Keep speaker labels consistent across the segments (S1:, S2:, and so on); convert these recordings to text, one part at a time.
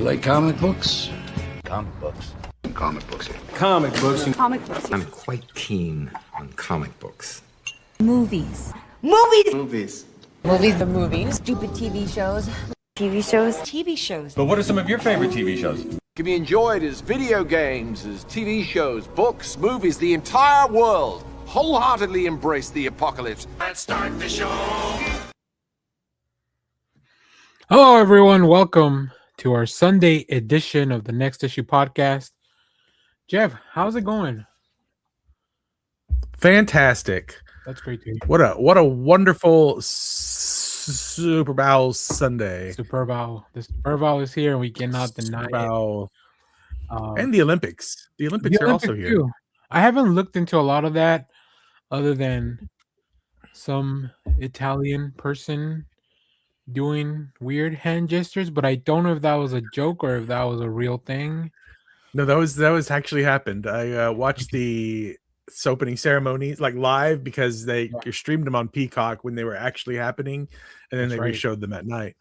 S1: You like comic books?
S2: Comic books.
S1: Comic books.
S3: Comic books.
S4: Comic books.
S5: I'm quite keen on comic books.
S4: Movies.
S2: Movies.
S4: The movies. Stupid TV shows. TV shows.
S3: But what are some of your favorite TV shows?
S6: Can be enjoyed as video games, as TV shows, books, movies, the entire world. Wholeheartedly embrace the apocalypse. Let's start the show.
S7: Hello, everyone. Welcome to our Sunday edition of the Next Issue podcast. Jeff, how's it going?
S8: Fantastic.
S7: That's great to hear.
S8: What a wonderful Super Bowl Sunday.
S7: Super Bowl. The Super Bowl is here, and we cannot deny it.
S8: And the Olympics. The Olympics are also here.
S7: Too. I haven't looked into a lot of that other than some Italian person doing weird hand gestures, but I don't know if that was a joke or if that was a real thing.
S8: No, that was actually happened. I watched the opening ceremonies like live because they streamed them on Peacock when they were actually happening, and then they re-showed them at night.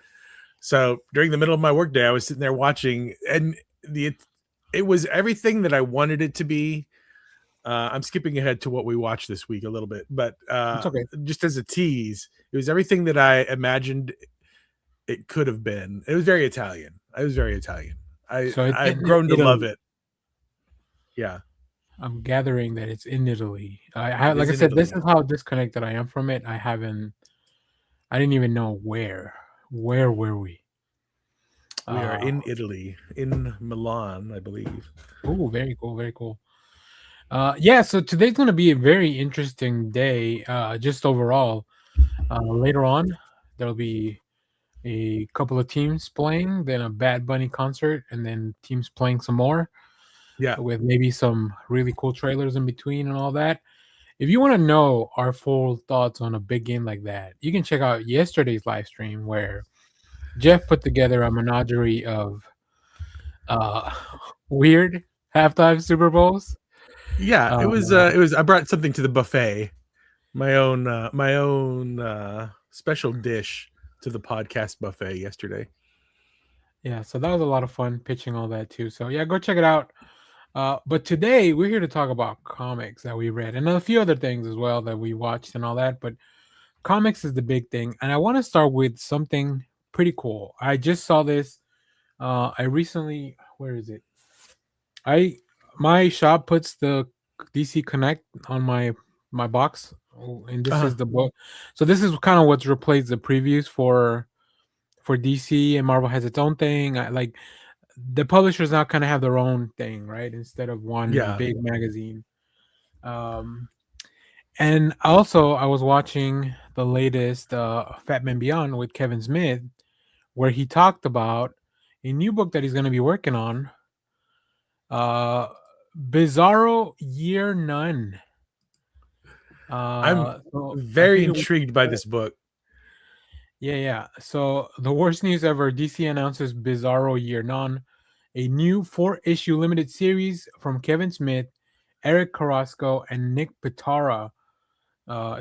S8: So during the middle of my workday, I was sitting there watching, and it was everything that I wanted it to be. I'm skipping ahead to what we watched this week a little bit, but
S7: okay.
S8: Just as a tease, it was everything that I imagined it could have been. It was very Italian. I've grown to love it. Yeah.
S7: I'm gathering that it's in Italy. Like I said, this is how disconnected I am from it. I didn't even know where. Where were we?
S8: We are in Italy, in Milan, I believe.
S7: Oh, very cool. Very cool. So today's going to be a very interesting day, just overall. Later on, there'll be a couple of teams playing, then a Bad Bunny concert, and then teams playing some more.
S8: Yeah.
S7: With maybe some really cool trailers in between and all that. If you want to know our full thoughts on a big game like that, you can check out yesterday's live stream where Jeff put together a menagerie of weird halftime Super Bowls.
S8: Yeah, it was. I brought something to the buffet, my own special dish to the podcast buffet yesterday.
S7: Yeah, so that was a lot of fun pitching all that too. So yeah, go check it out. But today we're here to talk about comics that we read and a few other things as well that we watched and all that. But comics is the big thing, and I want to start with something pretty cool. I just saw this. I recently, where is it? My shop puts the DC Connect on my box, and this is the book. So this is kind of what's replaced the previews for DC, and Marvel has its own thing. Like the publishers now kind of have their own thing, right? Instead of one big magazine. And also I was watching the latest Fat Man Beyond with Kevin Smith, where he talked about a new book that he's going to be working on. Bizarro Year None.
S8: I'm very intrigued by this book.
S7: Yeah. So the worst news ever. DC announces Bizarro Year None, a new 4-issue limited series from Kevin Smith, Eric Carrasco, and Nick Pitara,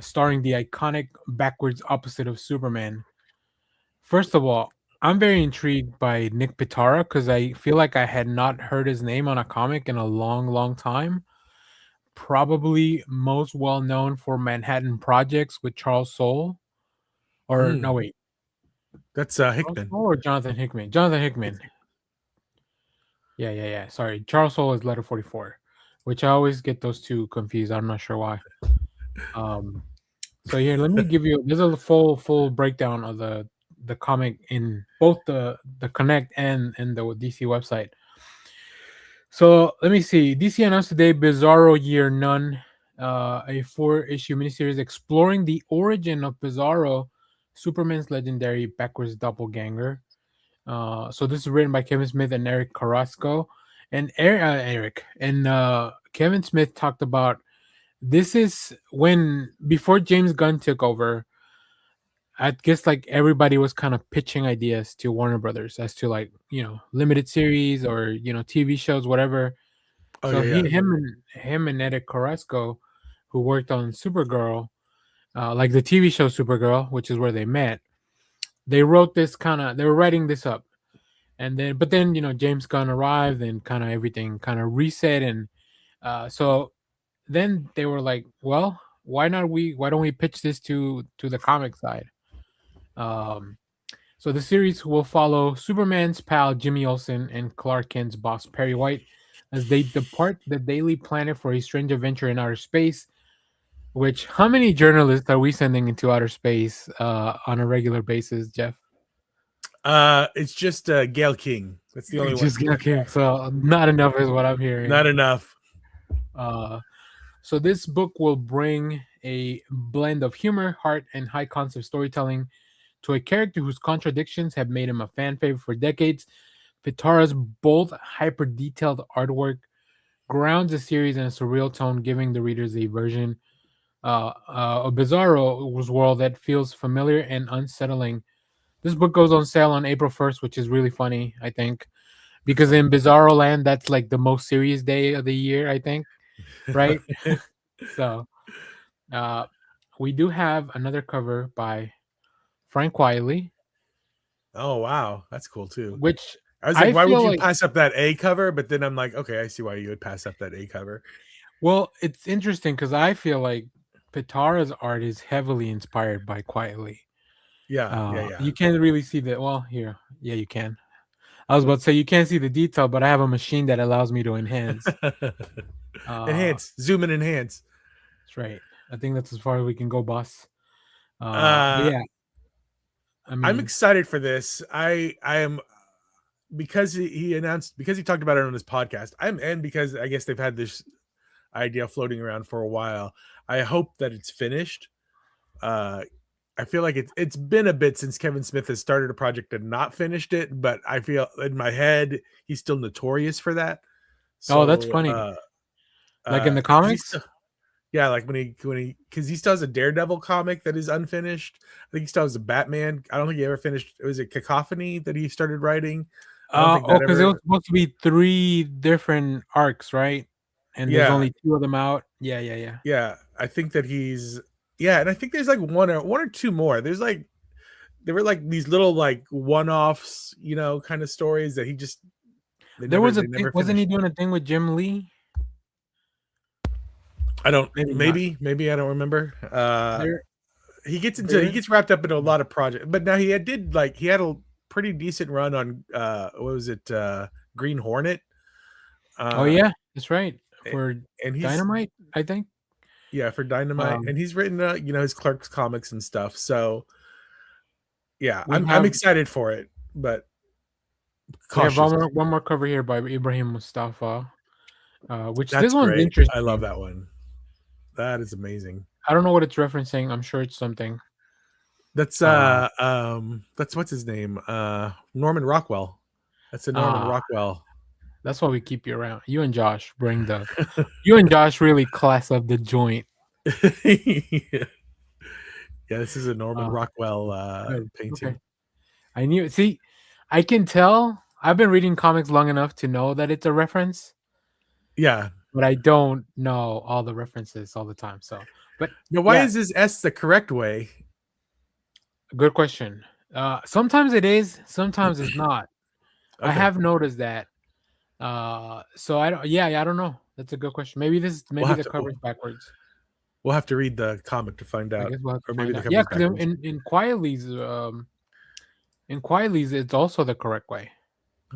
S7: starring the iconic backwards opposite of Superman. First of all, I'm very intrigued by Nick Pitara because I feel like I had not heard his name on a comic in a long, long time. Probably most well known for Manhattan Projects with Charles Soule. Or no, wait.
S8: That's Hickman.
S7: Or Jonathan Hickman. Jonathan Hickman. Yeah. Sorry. Charles Soule is Letter 44, which I always get those two confused. I'm not sure why. So here, let me give you, there's a full breakdown of the comic in both the Connect and the DC website. So let me see. DC announced today Bizarro Year None, a 4-issue miniseries exploring the origin of Bizarro, Superman's legendary backwards doppelganger. So this is written by Kevin Smith and Eric Carrasco. And Kevin Smith talked about this is when before James Gunn took over. I guess like everybody was kind of pitching ideas to Warner Brothers as to like, limited series or, TV shows, whatever. Him and Eric Carrasco, who worked on Supergirl, like the TV show Supergirl, which is where they met, they wrote this they were writing this up. and then but then James Gunn arrived and kind of everything kind of reset, and so then they were like, well, why don't we pitch this to the comic side? um so the series will follow Superman's pal Jimmy Olsen and Clark Kent's boss Perry White as they depart the Daily Planet for a strange adventure in outer space. Which, how many journalists are we sending into outer space on a regular basis, Jeff?
S8: It's just Gail King. That's the only
S7: Just
S8: one.
S7: okay, so not enough is what I'm hearing.
S8: Not enough.
S7: So this book will bring a blend of humor, heart, and high concept storytelling to a character whose contradictions have made him a fan favorite for decades. Pitara's bold, hyper detailed artwork grounds the series in a surreal tone, giving the readers a version a bizarro world that feels familiar and unsettling. This book goes on sale on April 1st, which is really funny, I think, because in Bizarro Land, that's like the most serious day of the year, I think, right? So we do have another cover by Frank Wiley.
S8: Oh wow, that's cool too.
S7: Which
S8: I was like, why would you
S7: like,
S8: pass up that A cover? But then I'm like, okay, I see why you would pass up that A cover.
S7: Well, it's interesting because I feel like Pitara's art is heavily inspired by Quietly.
S8: Yeah.
S7: You can't really see the here. Yeah, you can. I was about to say you can't see the detail, but I have a machine that allows me to enhance.
S8: Enhance, zoom and enhance.
S7: That's right. I think that's as far as we can go, boss. Yeah. I mean,
S8: I'm excited for this. I am because he talked about it on his podcast. And because I guess they've had this idea floating around for a while. I hope that it's finished. I feel like it's been a bit since Kevin Smith has started a project and not finished it, but I feel in my head he's still notorious for that. So,
S7: that's funny. Like in the comics?
S8: Yeah, like when he because he still has a Daredevil comic that is unfinished. I think he still has a Batman. I don't think he ever finished. Was it Cacophony that he started writing?
S7: Because it was supposed to be 3 different arcs, right? And there's only 2 of them out. Yeah.
S8: I think that he's and I think there's like one or 2 more. There were like these little like one-offs, kind of stories that he just
S7: wasn't he doing a thing with Jim Lee?
S8: I don't maybe I don't remember. He gets wrapped up in a lot of projects, but now he had a pretty decent run on what was it, Green Hornet.
S7: Yeah, that's right. For Dynamite, I think.
S8: Yeah, for Dynamite, and he's written his Clark's comics and stuff. So yeah, I'm excited for it, but
S7: cautious. We have one more cover here by Ibrahim Mustafa, which
S8: that's
S7: this one's
S8: great.
S7: interesting.
S8: I love that one. That is amazing.
S7: I don't know what it's referencing. I'm sure it's something.
S8: That's what's his name? Norman Rockwell. That's a Norman Rockwell.
S7: That's why we keep you around. You and Josh you and Josh really class up the joint.
S8: Yeah, this is a Norman Rockwell painting.
S7: Okay. I knew it. See, I can tell. I've been reading comics long enough to know that it's a reference.
S8: Yeah.
S7: But I don't know all the references all the time. So, but
S8: now why is this S the correct way?
S7: Good question. Sometimes it is, sometimes it's not. Okay. I have noticed that. So I don't know. That's a good question. Maybe the cover's backwards.
S8: We'll have to read the comic to find out.
S7: Or maybe the cover's backwards. In Quietly's, it's also the correct way.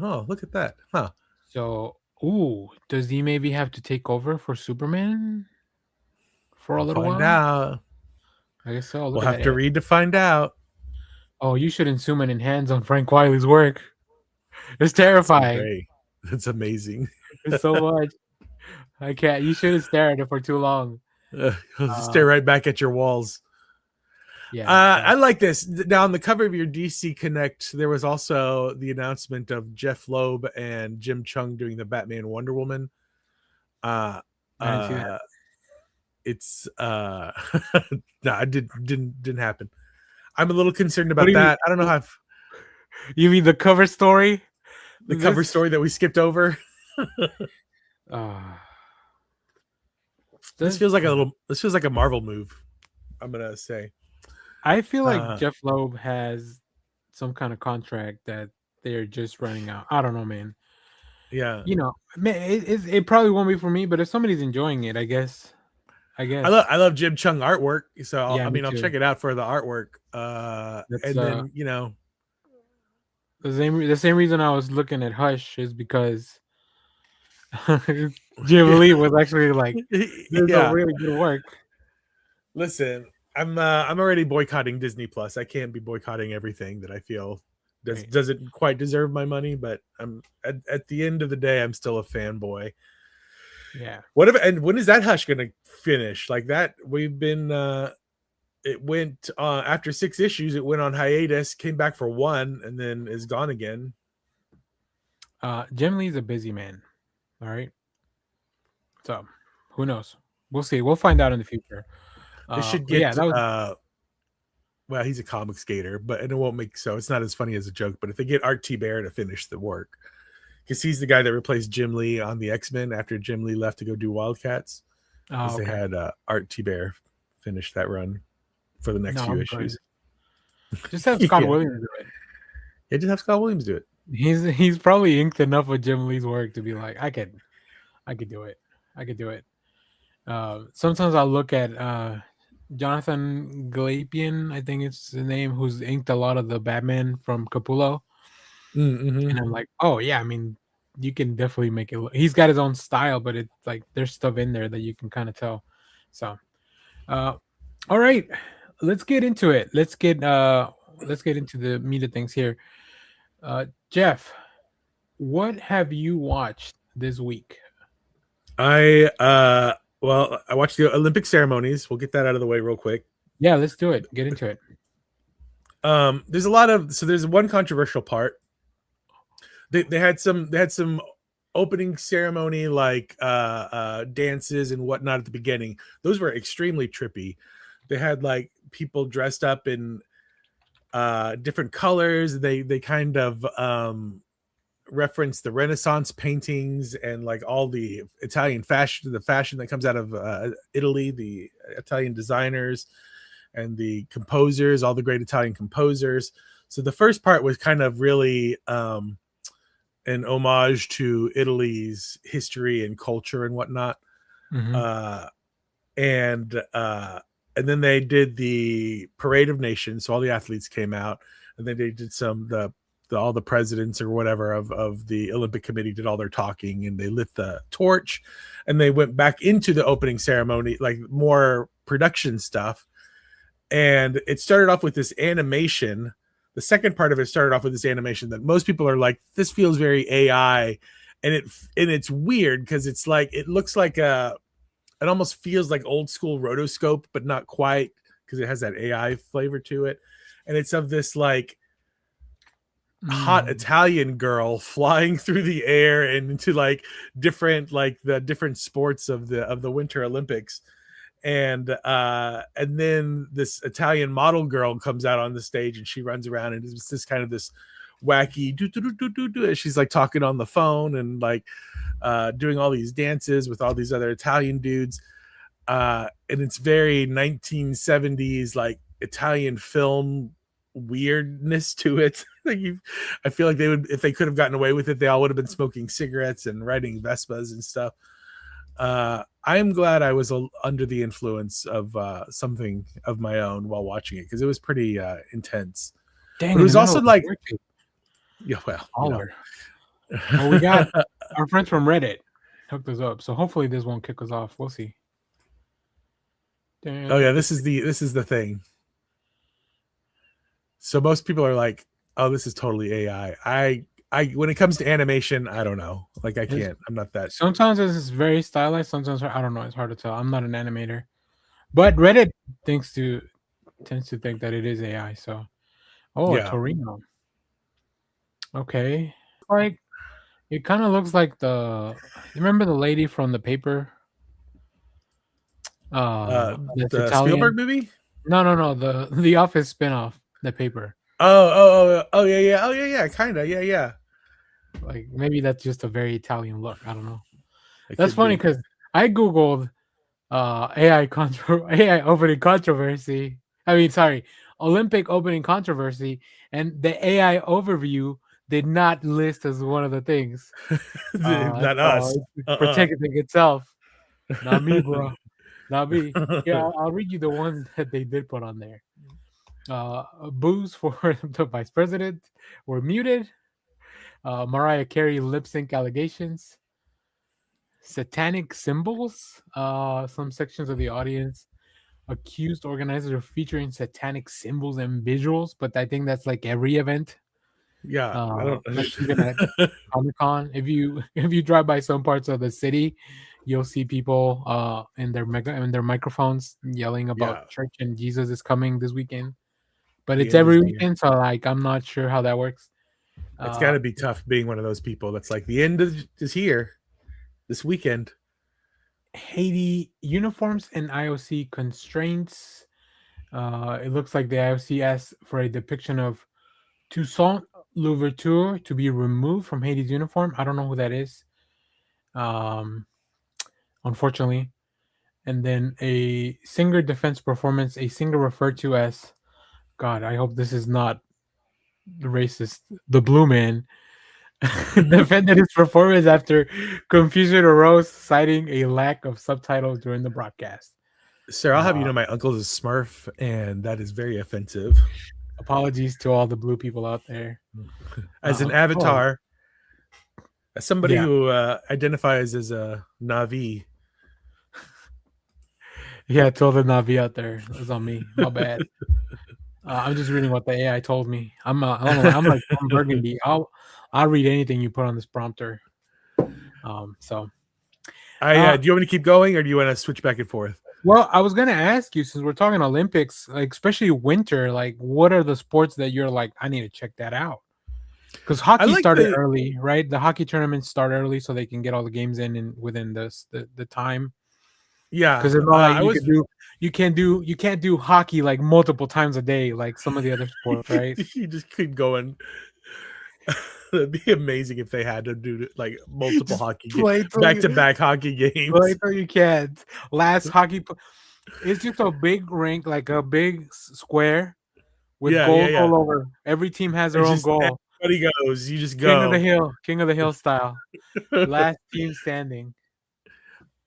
S8: Oh, look at that. Huh.
S7: So, does he maybe have to take over for Superman for a little while?
S8: Find out.
S7: I guess so.
S8: We'll have to read to find out.
S7: Oh, you shouldn't zoom in hands on Frank Wiley's work. It's terrifying.
S8: That's amazing.
S7: It's so much. I can't. You shouldn't stare at it for too long.
S8: Stare right back at your walls.
S7: Yeah.
S8: I like this. Now, on the cover of your DC Connect, there was also the announcement of Jeff Loeb and Jim Chung doing the Batman Wonder Woman.
S7: I didn't see that.
S8: It's no, it didn't happen. I'm a little concerned about that. I don't know how.
S7: You mean the cover story?
S8: The cover story that we skipped over. This feels like a Marvel move. I'm gonna say.
S7: I feel like Jeff Loeb has some kind of contract that they're just running out. I don't know, man.
S8: Yeah.
S7: Man, it probably won't be for me, but if somebody's enjoying it, I guess.
S8: I love Jim Chung artwork, so
S7: Yeah, me
S8: I'll
S7: too.
S8: check it out for the artwork.
S7: That's
S8: And then
S7: the same reason I was looking at Hush is because Jim Lee was actually like, "There's a really good work."
S8: Listen, I'm already boycotting Disney Plus. I can't be boycotting everything that I feel doesn't quite deserve my money, but I'm at the end of the day, I'm still a fanboy.
S7: Yeah.
S8: Whatever. And when is that Hush gonna finish? Like that, we've been it went after 6 issues, it went on hiatus, came back for 1, and then is gone again.
S7: Jim Lee's a busy man. All right. So who knows? We'll see. We'll find out in the future.
S8: They should get well, he's a comic skater, and it won't make it's not as funny as a joke, but if they get Art T. Bear to finish the work, because he's the guy that replaced Jim Lee on the X-Men after Jim Lee left to go do Wildcats. They had Art T. Bear finish that run for the next few issues.
S7: Just have Scott Williams do it.
S8: Yeah, just have Scott Williams do it.
S7: He's probably inked enough of Jim Lee's work to be like, I could do it. I could do it. Sometimes I'll look at Jonathan Glapian, I think it's the name, who's inked a lot of the Batman from Capullo.
S8: Mm-hmm.
S7: And I'm like, oh yeah, I mean, you can definitely make it look. He's got his own style, but it's like there's stuff in there that you can kind of tell. So all right, let's get into it. Let's get into the meat of things here. Jeff, what have you watched this week?
S8: I watched the Olympic ceremonies. We'll get that out of the way real quick.
S7: Yeah, let's do it. Get into it.
S8: There's one controversial part. They had some opening ceremony like dances and whatnot at the beginning. Those were extremely trippy. They had like people dressed up in different colors. They kind of reference the Renaissance paintings and like all the Italian fashion, the fashion that comes out of Italy, the Italian designers and the composers, all the great Italian composers. So the first part was kind of really an homage to Italy's history and culture and whatnot.
S7: Mm-hmm.
S8: And then they did the Parade of Nations. So all the athletes came out, and then they did all the presidents or whatever of the Olympic Committee did all their talking, and they lit the torch, and they went back into the opening ceremony, like more production stuff. And it started off with this animation. The second part of it started off with this animation that most people are like, this feels very AI, and it's weird because it's like it looks like it almost feels like old school rotoscope, but not quite, because it has that AI flavor to it. And it's of this like hot Italian girl flying through the air and into like the different sports of the Winter Olympics. And then this Italian model girl comes out on the stage, and she runs around, and it's this kind of this wacky do. She's like talking on the phone and like doing all these dances with all these other Italian dudes, and it's very 1970s like Italian film weirdness to it. I feel like they would, if they could have gotten away with it, they all would have been smoking cigarettes and riding Vespas and stuff. I am glad I was under the influence of something of my own while watching it, because it was pretty intense.
S7: Dang,
S8: but it was also like, yeah, well,
S7: well, we got our friends from Reddit hooked us up, so hopefully this won't kick us off. We'll see.
S8: Oh yeah, this is the thing. So most people are like, "Oh, this is totally AI." I when it comes to animation, I don't know. Like I can't. I'm not that.
S7: Sometimes it's very stylized. Sometimes I don't know. It's hard to tell. I'm not an animator, but Reddit tends to think that it is AI. So, yeah. Torino. Okay, like it kind of looks like you remember the lady from The Paper?
S8: The Spielberg movie?
S7: No. The Office spinoff, The Paper.
S8: Oh yeah, kind of, yeah.
S7: Like maybe that's just a very Italian look. I don't know. That's funny because I googled AI opening controversy. Olympic opening controversy, and the AI overview did not list as one of the things.
S8: Not
S7: So
S8: us.
S7: it's protecting itself. Not me, bro. Not me. Yeah,
S8: Uh-uh.
S7: I'll read you the ones that they did put on there. Boos for the vice president were muted. Mariah Carey lip sync allegations. Satanic symbols. Some sections of the audience accused organizers of featuring satanic symbols and visuals, but I think that's like every event.
S8: Yeah, I don't.
S7: Like even at Comic-Con, if you drive by some parts of the city, you'll see people in their microphones yelling about
S8: Yeah.
S7: church and Jesus is coming this weekend. But
S8: The
S7: it's
S8: end is
S7: every
S8: near.
S7: weekend, so like I'm not sure how that works.
S8: It's got to be tough being one of those people that's like the end is here this weekend.
S7: Haiti uniforms and IOC constraints. It looks like the IOC asked for a depiction of Toussaint Louverture to be removed from Haiti's uniform. I don't know who that is. Unfortunately. And then a singer defense performance, a singer referred to as, God, I hope this is not racist, the Blue Man, defended his performance after confusion arose, citing a lack of subtitles during the broadcast.
S8: Sir, I'll have you know my uncle is a Smurf, and that is very offensive.
S7: Apologies to all the blue people out there.
S8: As an avatar, as somebody who identifies as a Navi.
S7: Yeah, to all the Navi out there. It's on me. My bad. I'm just reading what the AI told me. I'm like Tom Burgundy. I'll read anything you put on this prompter. Do you want
S8: me to keep going, or do you want to switch back and forth?
S7: Well, I was gonna ask you, since we're talking Olympics, like especially winter, like what are the sports that you're like, I need to check that out? Because hockey started early, right? The hockey tournaments start early so they can get all the games in within the time.
S8: Yeah,
S7: because it's not like you can't do hockey like multiple times a day like some of the other sports, right?
S8: You just keep going. It'd be amazing if they had to do like multiple hockey games, back-to-back hockey games.
S7: Play till you can't. Last hockey, it's just a big rink, like a big square with goals all over. Every team has their own goal.
S8: Everybody goes. You just go.
S7: King of the Hill style. Last team standing.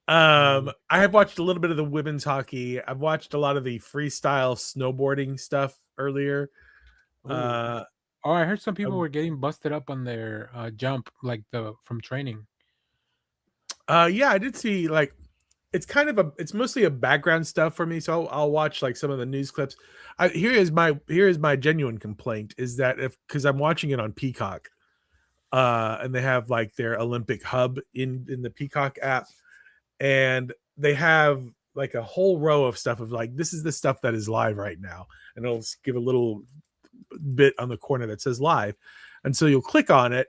S8: I have watched a little bit of the women's hockey. I've watched a lot of the freestyle snowboarding stuff earlier.
S7: I heard some people were getting busted up on their jump, like from training.
S8: Yeah, I did see like it's mostly a background stuff for me. So I'll watch like some of the news clips. Here is my genuine complaint is that because I'm watching it on Peacock, and they have like their Olympic hub in the Peacock app. And they have like a whole row of stuff of like, this is the stuff that is live right now. And it'll give a little bit on the corner that says live. And so you'll click on it.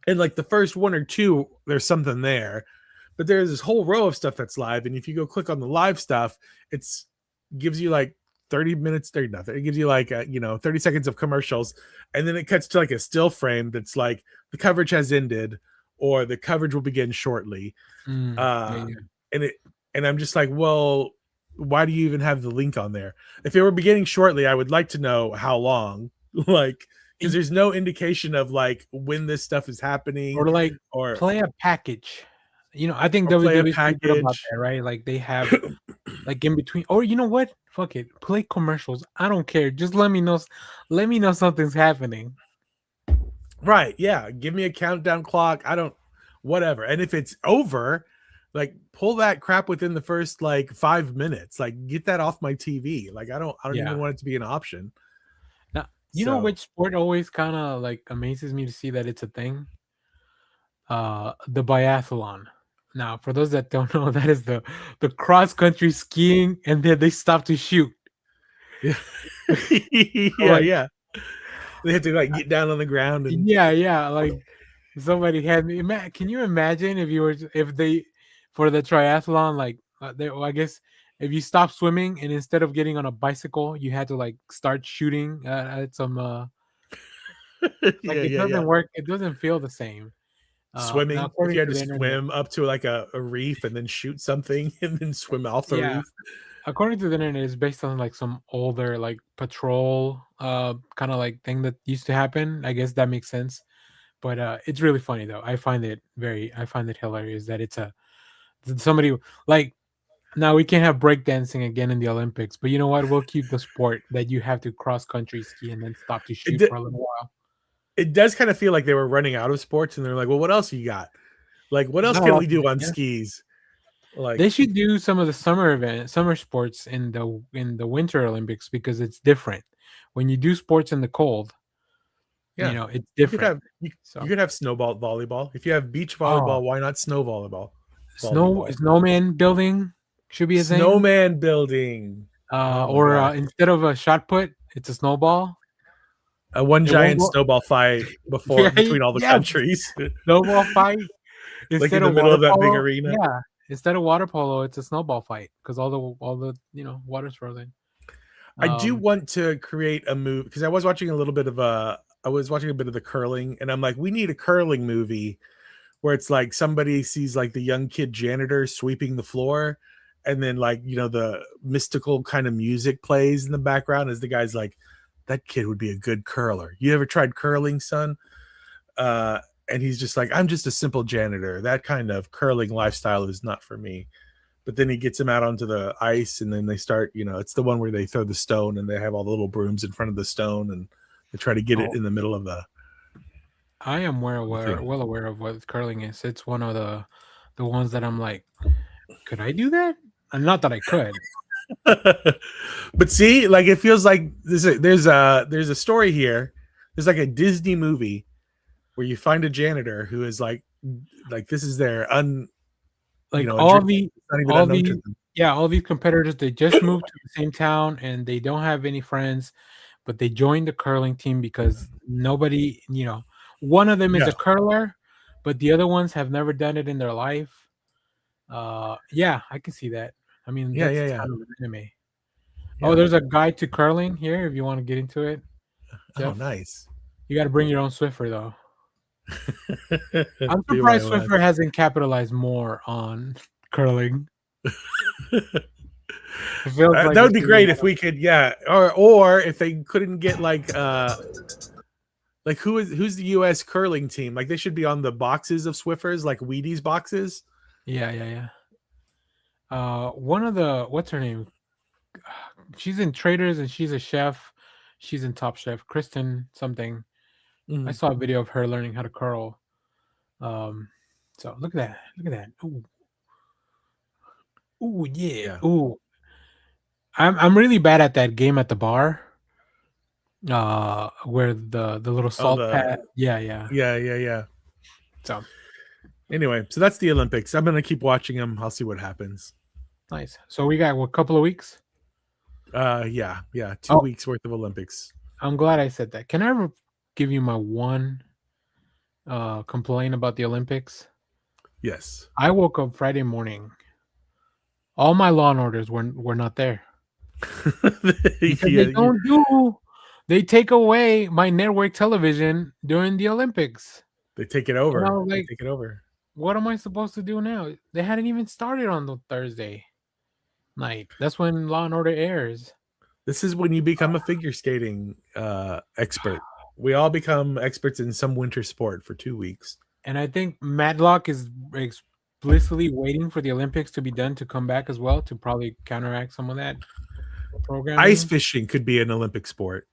S8: And like the first one or two, there's something there. But there's this whole row of stuff that's live. And if you go click on the live stuff, it's gives you like 30 minutes, 30 nothing. It gives you like, 30 seconds of commercials. And then it cuts to like a still frame that's like the coverage has ended or the coverage will begin shortly. And I'm just like, well, why do you even have the link on there? If it were beginning shortly, I would like to know how long, like, because there's no indication of like when this stuff is happening
S7: or play a package. I think WWE's good about that, right? Like they have like in between, or you know what? Fuck it, play commercials. I don't care. Just let me know something's happening.
S8: Right. Yeah. Give me a countdown clock. Whatever. And if it's over, like pull that crap within the first like 5 minutes. Like get that off my TV. Like I don't even want it to be an option.
S7: Now, you know which sport always kind of like amazes me to see that it's a thing? The biathlon. Now, for those that don't know, that is the cross country skiing, and then they stop to shoot.
S8: Yeah. Yeah. They have to like get down on the ground and
S7: like somebody had me. Can you imagine if they for the triathlon like I guess if you stop swimming and instead of getting on a bicycle you had to like start shooting at some it doesn't work. It doesn't feel the same.
S8: Swimming, if you had to swim up to like a reef and then shoot something and then swim off the reef.
S7: according to the internet, it's based on like some older like patrol kind of like thing that used to happen. I guess that makes sense. But it's really funny though. I find it hilarious that it's somebody like now we can't have breakdancing again in the Olympics, but you know what? We'll keep the sport that you have to cross country ski and then stop to shoot for a little while.
S8: It does kind of feel like they were running out of sports, and they're like, "Well, what else you got? Like, what else can we do on skis?" Like,
S7: they should do some of the summer sports in the Winter Olympics because it's different. When you do sports in the cold,
S8: yeah,
S7: you know, it's different.
S8: You could have snowball volleyball. If you have beach volleyball, why not snow volleyball?
S7: Snowman building should be a thing.
S8: Snowman building.
S7: Instead of a shot put, it's a snowball.
S8: One giant snowball fight between all the countries.
S7: Snowball fight.
S8: Like in the middle of that big arena.
S7: Yeah. Instead of water polo, it's a snowball fight because all the water's frozen.
S8: I do want to create a movie because I was watching a bit of the curling, and I'm like, we need a curling movie where it's like somebody sees like the young kid janitor sweeping the floor, and then like, you know, the mystical kind of music plays in the background as the guy's like, that kid would be a good curler. You ever tried curling, son? And he's just like, I'm just a simple janitor. That kind of curling lifestyle is not for me. But then he gets him out onto the ice, and then they start, you know, it's the one where they throw the stone and they have all the little brooms in front of the stone and they try to get it in the middle of the.
S7: I am well aware of what curling is. It's one of the ones that I'm like, could I do that? And not that I could.
S8: But see, like, it feels like there's a story here. There's like a Disney movie where you find a janitor who is like this is their all these
S7: competitors, they just moved to the same town and they don't have any friends, but they joined the curling team because nobody, you know, one of them is a curler, but the other ones have never done it in their life. I can see that. I mean, that's kind of an anime. Oh, there's a guide to curling here if you want to get into it.
S8: Jeff. Oh, nice.
S7: You got to bring your own Swiffer though. I'm surprised Swiffer hasn't capitalized more on curling.
S8: That would be great if we could, or if they couldn't get like who's the U.S. curling team? Like, they should be on the boxes of Swiffers, like Wheaties boxes.
S7: Yeah. One of the, what's her name? She's in Traders and she's a chef. She's in Top Chef. Kristen something. I saw a video of her learning how to curl. So look at that. Ooh, yeah. Ooh. I'm really bad at that game at the bar. Where the little salt pad. Yeah. So
S8: anyway, so that's the Olympics. I'm gonna keep watching them. I'll see what happens.
S7: Nice. So we got a couple of weeks.
S8: 2 weeks worth of Olympics.
S7: I'm glad I said that. Can I ever give you my one complaint about the Olympics?
S8: Yes.
S7: I woke up Friday morning. All my Law and Orders were not there. They take away my network television during the Olympics.
S8: They take it over.
S7: They take it over. What am I supposed to do now? They hadn't even started on the Thursday night. That's when Law and Order airs.
S8: This is when you become a figure skating expert. We all become experts in some winter sport for 2 weeks.
S7: And I think Matlock is explicitly waiting for the Olympics to be done to come back as well to probably counteract some of that programming.
S8: Ice fishing could be an Olympic sport.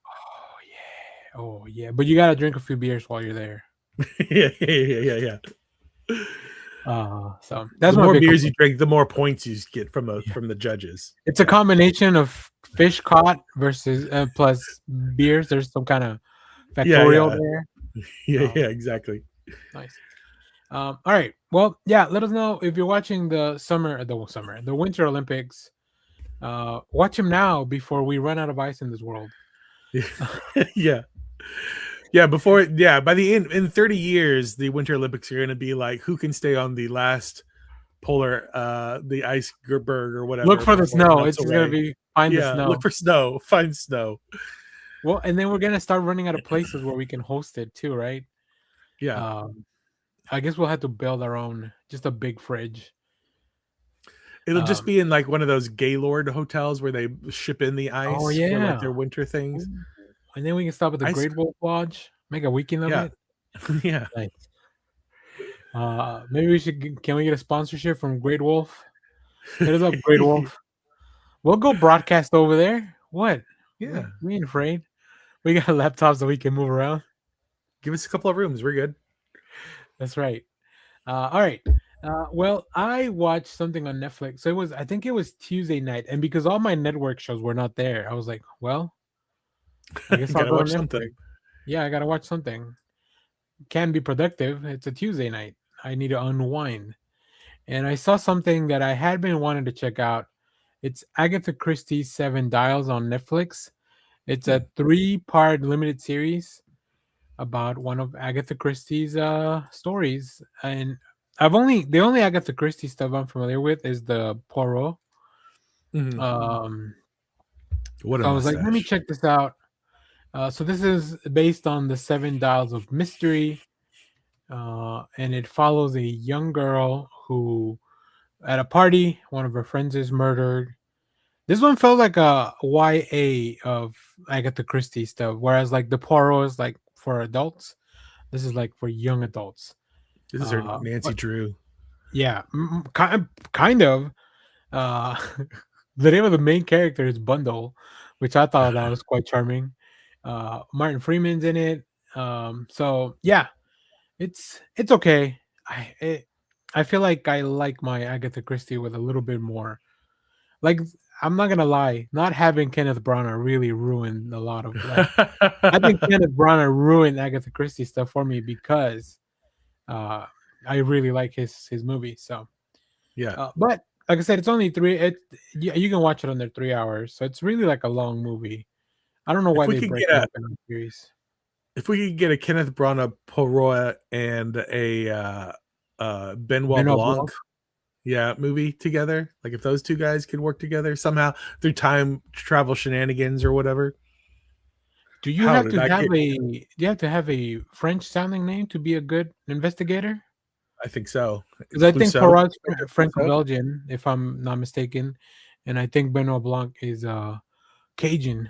S7: Oh yeah. But you gotta drink a few beers while you're there.
S8: Yeah.
S7: So that's
S8: the more beers you drink, the more points you get from the judges.
S7: It's a combination of fish caught versus plus beers. There's some kind of factorial there.
S8: Yeah, exactly.
S7: Nice. All right. Well, let us know if you're watching the Winter Olympics. Watch them now before we run out of ice in this world.
S8: By the end, in 30 years, the Winter Olympics are going to be like, who can stay on the last polar, the iceberg or whatever.
S7: Look for the snow. It's going to be find the snow.
S8: Look for snow. Find snow.
S7: Well, and then we're going to start running out of places where we can host it too, right?
S8: Yeah.
S7: I guess we'll have to build our own, just a big fridge.
S8: It'll just be in like one of those Gaylord hotels where they ship in the
S7: Oh
S8: ice for like
S7: yeah.
S8: their winter things.
S7: Ooh. And then we can stop at the
S8: Ice,
S7: Great Wolf Lodge, make a weekend of
S8: yeah,
S7: it.
S8: yeah.
S7: Nice. Maybe we should. Can we get a sponsorship from Great Wolf? Hit us up, Great Wolf. We'll go broadcast over there. What?
S8: Yeah.
S7: We ain't afraid. We got laptops that we can move around.
S8: Give us a couple of rooms. We're good.
S7: That's right. All right. Well, I watched something on Netflix. So I think it was Tuesday night, and because all my network shows were not there, I was like, well, I guess I'll
S8: Gotta
S7: go to
S8: watch
S7: Netflix.
S8: something.
S7: Yeah, I gotta watch something. Can be productive. It's a Tuesday night. I need to unwind. And I saw something that I had been wanting to check out. It's Agatha Christie's Seven Dials on Netflix. It's a 3-part limited series about one of Agatha Christie's stories. And the only Agatha Christie stuff I'm familiar with is the Poirot.
S8: Mhm. What a
S7: I was like, let me
S8: mustache.
S7: check this out. So this is based on the Seven Dials of Mystery. And it follows a young girl who, at a party, one of her friends is murdered. This one felt like a YA of Agatha Christie stuff, whereas like the Poirot is like for adults. This is like for young adults.
S8: This is her Nancy
S7: But
S8: Drew.
S7: yeah, kind of. Uh, the name of the main character is Bundle, which I thought that was quite charming. Martin Freeman's in it. So yeah, it's okay. I feel like I like my Agatha Christie with a little bit more. Like, I'm not gonna lie, not having Kenneth Branagh really ruined a lot of like. I think Kenneth Branagh ruined Agatha Christie stuff for me because I really like his movie. So
S8: Yeah.
S7: but like I said, it's only you can watch it under 3 hours, so it's really like a long movie. I don't know why
S8: If we
S7: they
S8: could
S7: break
S8: get
S7: it
S8: a
S7: up in a series.
S8: if we could get a Kenneth Branagh Poirot and a Benoit
S7: Benoit
S8: Blanc,
S7: Blanc.
S8: yeah, movie together, like if those two guys could work together somehow through time travel shenanigans or whatever.
S7: Do you
S8: How
S7: have
S8: did
S7: to
S8: I
S7: have
S8: get?
S7: a French sounding name to be a good investigator?
S8: I think so.
S7: Because I think
S8: Clouseau?
S7: Poirot's
S8: Clouseau?
S7: Franco-Belgian, if I'm not mistaken, and I think Benoit Blanc is Cajun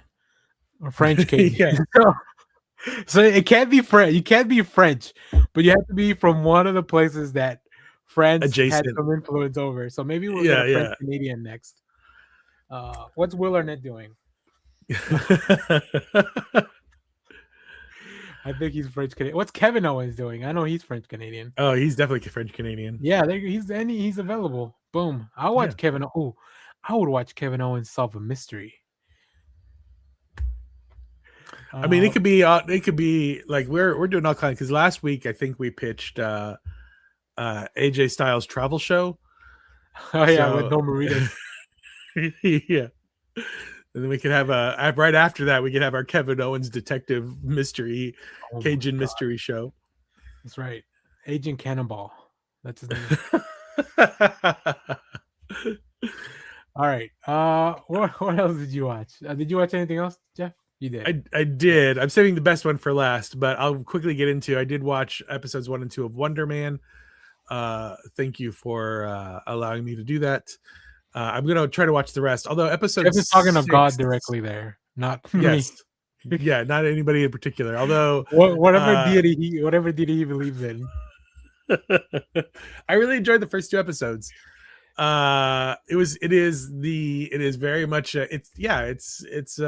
S7: or French Cajun.
S8: Yeah.
S7: So it can't be French. You can't be French, but you have to be from one of the places that France had
S8: Adjacent.
S7: some influence over. So maybe we'll
S8: Yeah,
S7: get a French Canadian next. What's Will Arnett doing? I think he's French Canadian. What's Kevin Owens doing? I know he's French Canadian.
S8: Oh, he's definitely French Canadian.
S7: Yeah, he's available. Boom. I'll watch
S8: Yeah.
S7: Kevin. Oh, I would watch Kevin Owens solve a mystery.
S8: I mean, it could be like we're doing all kinds, because last week I think we pitched AJ Styles travel show.
S7: Oh yeah,
S8: So-
S7: with No Marita.
S8: Yeah. And then we could have right after that we could have our Kevin Owens detective mystery
S7: Oh my
S8: Cajun
S7: God.
S8: mystery show.
S7: That's right. Agent Cannonball. That's his name. All right. What else did you watch? Did you watch anything else, Jeff? You did.
S8: I did. I'm saving the best one for last, but I'll quickly get into. I did watch episodes 1 and 2 of Wonder Man. Thank you for allowing me to do that. I'm gonna try to watch the rest. Although episode
S7: Jeff is talking to
S8: 6
S7: God directly there, not me.
S8: Yes. Yeah, not anybody in particular. Although
S7: whatever deity he believes in.
S8: I really enjoyed the first 2 episodes. It is very much it's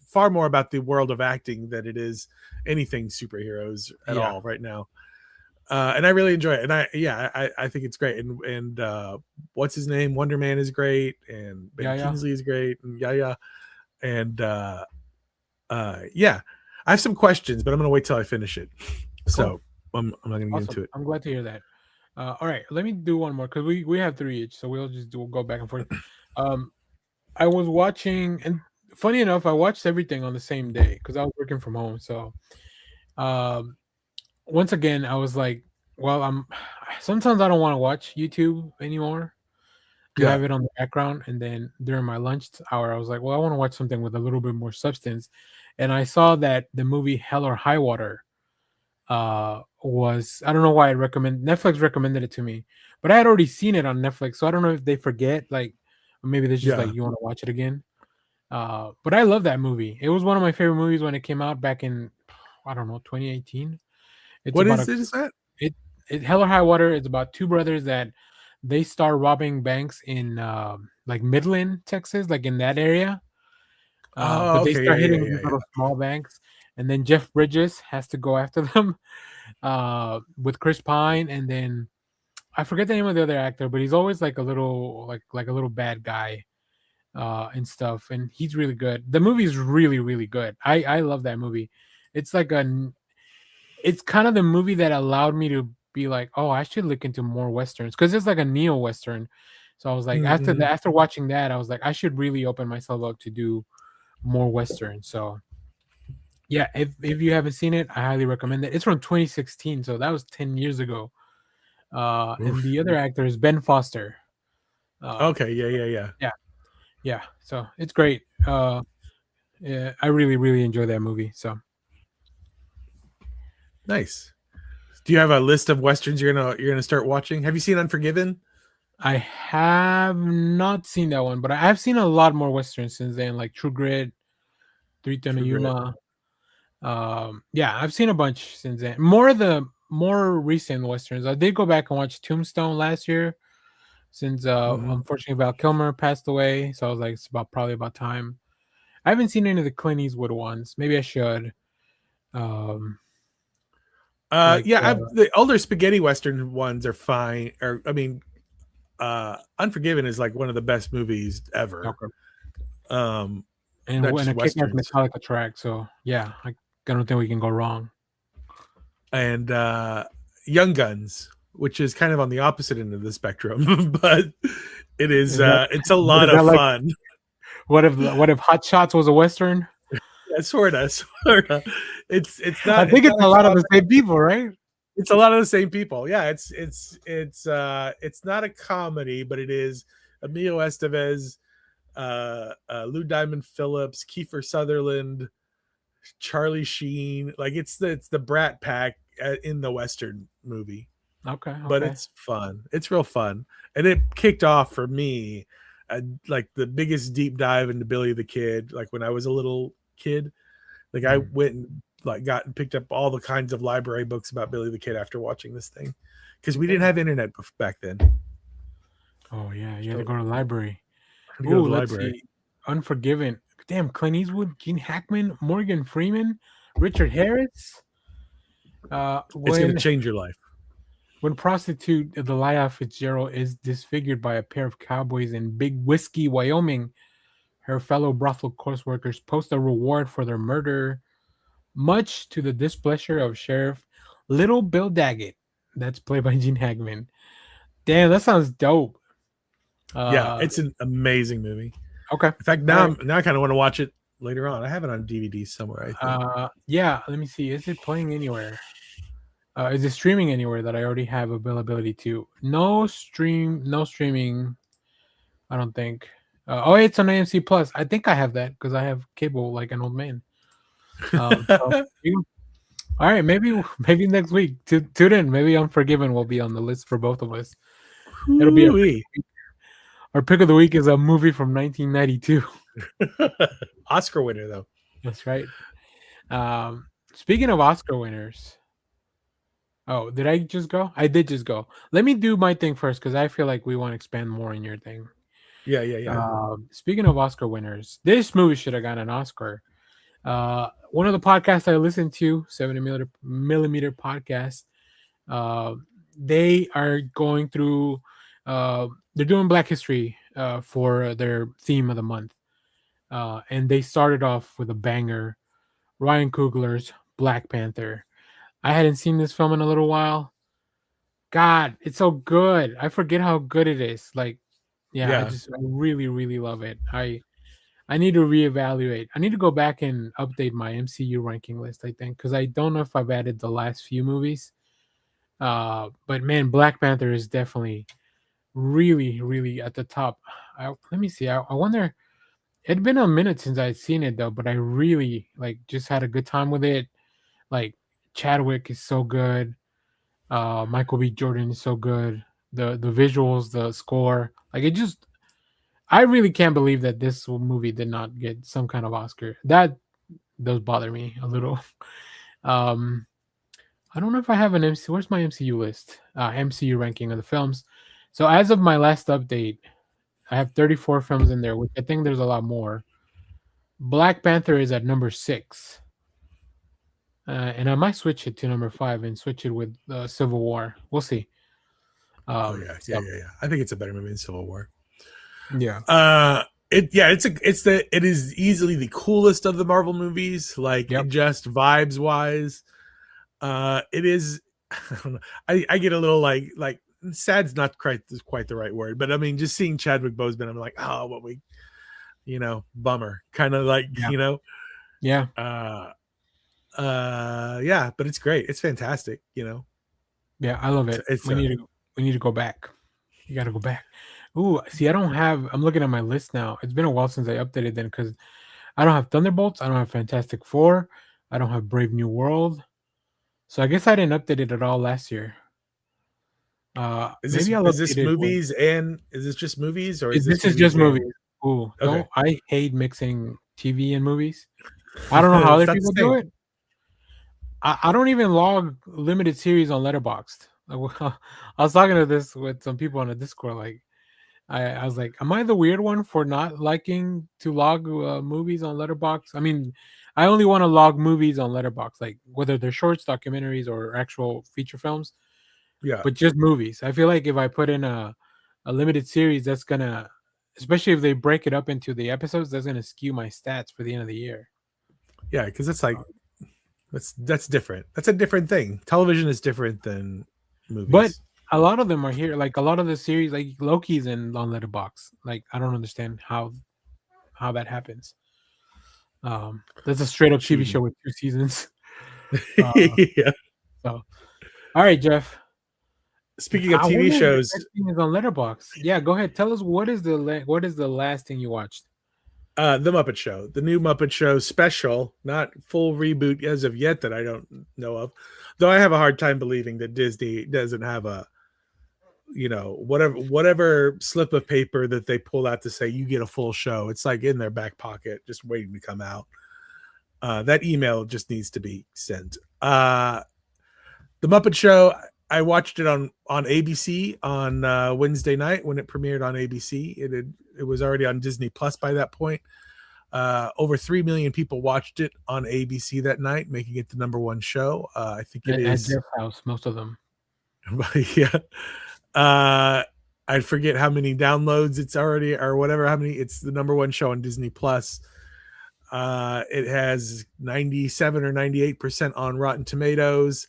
S8: far more about the world of acting than it is anything superheroes at all right now. And I really enjoy it, and I think it's great. And what's his name? Wonder Man is great, and Ben Kingsley is great, and and I have some questions, but I'm gonna wait till I finish it. Cool. So I'm not gonna get into it.
S7: I'm glad to hear that. All right, let me do one more because we have 3 each, so we'll just go back and forth. I was watching, and funny enough, I watched everything on the same day because I was working from home. So, once again, I was like, well, sometimes I don't want to watch YouTube anymore. You have it on the background, and then during my lunch hour, I was like, well, I want to watch something with a little bit more substance, and I saw that the movie Hell or High Water was, I don't know why Netflix recommended it to me, but I had already seen it on Netflix, so I don't know if they forget, like, or maybe they're just
S8: Yeah.
S7: like, you want to watch it again. But I love that movie. It was one of my favorite movies when it came out back in, I don't know, 2018. It's
S8: What
S7: about
S8: is that?
S7: it Hell or High Water. It's about two brothers that they start robbing banks in like Midland, Texas, like in that area.
S8: Oh,
S7: But they
S8: okay.
S7: start
S8: Yeah,
S7: hitting
S8: yeah,
S7: these
S8: yeah, yeah.
S7: little small banks, and then Jeff Bridges has to go after them with Chris Pine, and then I forget the name of the other actor, but he's always like a little like a little bad guy and stuff, and he's really good. The movie's really really good. I love that movie. It's like it's kind of the movie that allowed me to be like, oh, I should look into more westerns because it's like a neo western. So I was like,
S8: Mhm.
S7: after watching that, I was like, I should really open myself up to do more westerns. So yeah, if you haven't seen it, I highly recommend it. It's from 2016, so that was 10 years ago. And
S8: Oof.
S7: the other actor is Ben Foster.
S8: Okay. Yeah, yeah, yeah.
S7: Yeah, yeah. So it's great. Yeah, I really really enjoy that movie. So
S8: Nice. Do you have a list of westerns you're gonna start watching? Have you seen Unforgiven?
S7: I have not seen that one, but I have seen a lot more westerns since then, like True Grit, Three Ton of
S8: True Grit.
S7: Yuma. Yeah, I've seen a bunch since then. More of the more recent westerns. I did go back and watch Tombstone last year, since
S8: Mhm.
S7: unfortunately Val Kilmer passed away. So I was like, it's probably about time. I haven't seen any of the Clint Eastwood ones. Maybe I should. Um, like
S8: Yeah, the older spaghetti western ones are fine. Or I mean, Unforgiven is like one of the best movies ever.
S7: okay.
S8: Um,
S7: And
S8: not
S7: and
S8: just
S7: a kick-ass
S8: westerns.
S7: Metallica track. So yeah, I don't think we can go wrong.
S8: And Young Guns, which is kind of on the opposite end of the spectrum, but it is
S7: Is that
S8: it's a
S7: what
S8: lot
S7: is
S8: of
S7: that like?
S8: fun.
S7: What if Hot Shots was a western?
S8: Yeah, sorta. It's
S7: I
S8: not
S7: think
S8: it's
S7: it's
S8: not
S7: a
S8: a
S7: lot of the
S8: comedy.
S7: same people, right?
S8: It's a lot of the same people. Yeah, it's not a comedy, but it is Emilio Estevez, Lou Diamond Phillips, Kiefer Sutherland, Charlie Sheen. Like it's the Brat Pack in the Western movie,
S7: Okay,
S8: but
S7: okay.
S8: it's fun. It's real fun, and it kicked off for me like the biggest deep dive into Billy the Kid. Like when I was a little kid, like I
S7: Mm.
S8: went and like got and picked up all the kinds of library books about Billy the Kid after watching this thing, because we didn't
S7: Damn.
S8: have internet back then.
S7: Oh yeah, you had to
S8: So
S7: go to the library.
S8: I had to go to
S7: Ooh,
S8: the
S7: let's
S8: library.
S7: see. Unforgiven. Damn, Clint Eastwood, Gene Hackman, Morgan Freeman, Richard Harris.
S8: It's gonna change your life.
S7: When prostitute Delia Fitzgerald is disfigured by a pair of cowboys in Big Whiskey, Wyoming, her fellow brothel courseworkers post a reward for their murder, much to the displeasure of Sheriff Little Bill Daggett. That's played by Gene Hackman. Damn, that sounds dope.
S8: Yeah,
S7: Uh,
S8: it's an amazing movie.
S7: okay.
S8: In fact,
S7: All right.
S8: now I kind of want to watch it later on. I have it on DVD somewhere, I think.
S7: Yeah, let me see. Is it playing anywhere? Is it streaming anywhere that I already have availability to? No streaming. I don't think. Oh, it's on AMC Plus. I think I have that because I have cable like an old man. So, all right, maybe next week. Tune in. Maybe Unforgiven will be on the list for both of us. It'll be our pick of the week is a movie from 1992.
S8: Oscar winner though.
S7: That's right. Speaking of Oscar winners. Oh, did I just go? I did just go. Let me do my thing first because I feel like we want to expand more in your thing.
S8: Yeah.
S7: Speaking of Oscar winners, this movie should have gotten an Oscar. One of the podcasts I listen to, 70mm podcast, they are going through, they're doing Black History for their theme of the month. And they started off with a banger, Ryan Coogler's Black Panther. I hadn't seen this film in a little while. God, it's so good. I forget how good it is. Like, yeah. I really, really love it. I need to reevaluate. I need to go back and update my MCU ranking list, I think, because I don't know if I've added the last few movies. But man, Black Panther is definitely really, really at the top. Let me see. I wonder. It'd been a minute since I'd seen it though, but I really like just had a good time with it. Like Chadwick is so good. Michael B. Jordan is so good. the visuals, the score. Like it just, I really can't believe that this movie did not get some kind of Oscar. That does bother me a little. Um, I don't know if I have an MC. Where's my MCU list? MCU ranking of the films. So as of my last update, I have 34 films in there, which I think there's a lot more. Black Panther is at number 6. And I might switch it to number 5 and switch it with Civil War. We'll see.
S8: Yeah. I think it's a better movie than Civil War.
S7: Yeah.
S8: It is easily the coolest of the Marvel movies. Like just vibes wise, it is. I don't know. I get a little like sad's not quite the right word, but I mean, just seeing Chadwick Boseman, I'm like, oh, what we, bummer, kind of like,
S7: Yeah.
S8: But it's great. It's fantastic.
S7: Yeah, I love it. We need to go back. You got to go back. Ooh, see, I'm looking at my list now. It's been a while since I updated them because I don't have Thunderbolts. I don't have Fantastic Four. I don't have Brave New World. So I guess I didn't update it at all last year.
S8: Is this movies and is this just movies or
S7: this is just movies? Ooh, okay. I hate mixing TV and movies. I don't know how other people do it. I don't even log limited series on Letterboxd. I was talking to this with some people on the Discord. Like, I was like, am I the weird one for not liking to log movies on Letterboxd? I mean, I only want to log movies on Letterboxd, like whether they're shorts, documentaries, or actual feature films.
S8: Yeah,
S7: but just movies. I feel like if I put in a limited series, that's gonna, especially if they break it up into the episodes, that's gonna skew my stats for the end of the year.
S8: Yeah, because it's like that's different. That's a different thing. Television is different than movies.
S7: But a lot of them are here. Like a lot of the series, like Loki's on Letterboxd. Like I don't understand how that happens. That's a straight up TV show with 2 seasons.
S8: Yeah.
S7: So, all right, Jeff.
S8: Speaking of TV shows,
S7: is on Letterboxd. Yeah, go ahead. Tell us what is the last thing you watched?
S8: The Muppet Show, the new Muppet Show special, not full reboot as of yet that I don't know of. Though I have a hard time believing that Disney doesn't have a, whatever slip of paper that they pull out to say you get a full show. It's like in their back pocket, just waiting to come out. That email just needs to be sent. The Muppet Show. I watched it on ABC on Wednesday night when it premiered on ABC. It was already on Disney Plus by that point. Over 3 million people watched it on ABC that night, making it the #1 show. I think it is
S7: at Jeff's house, most of them.
S8: Yeah. I forget how many downloads it's already or whatever. How many? It's the #1 show on Disney Plus. It has 97 or 98% on Rotten Tomatoes.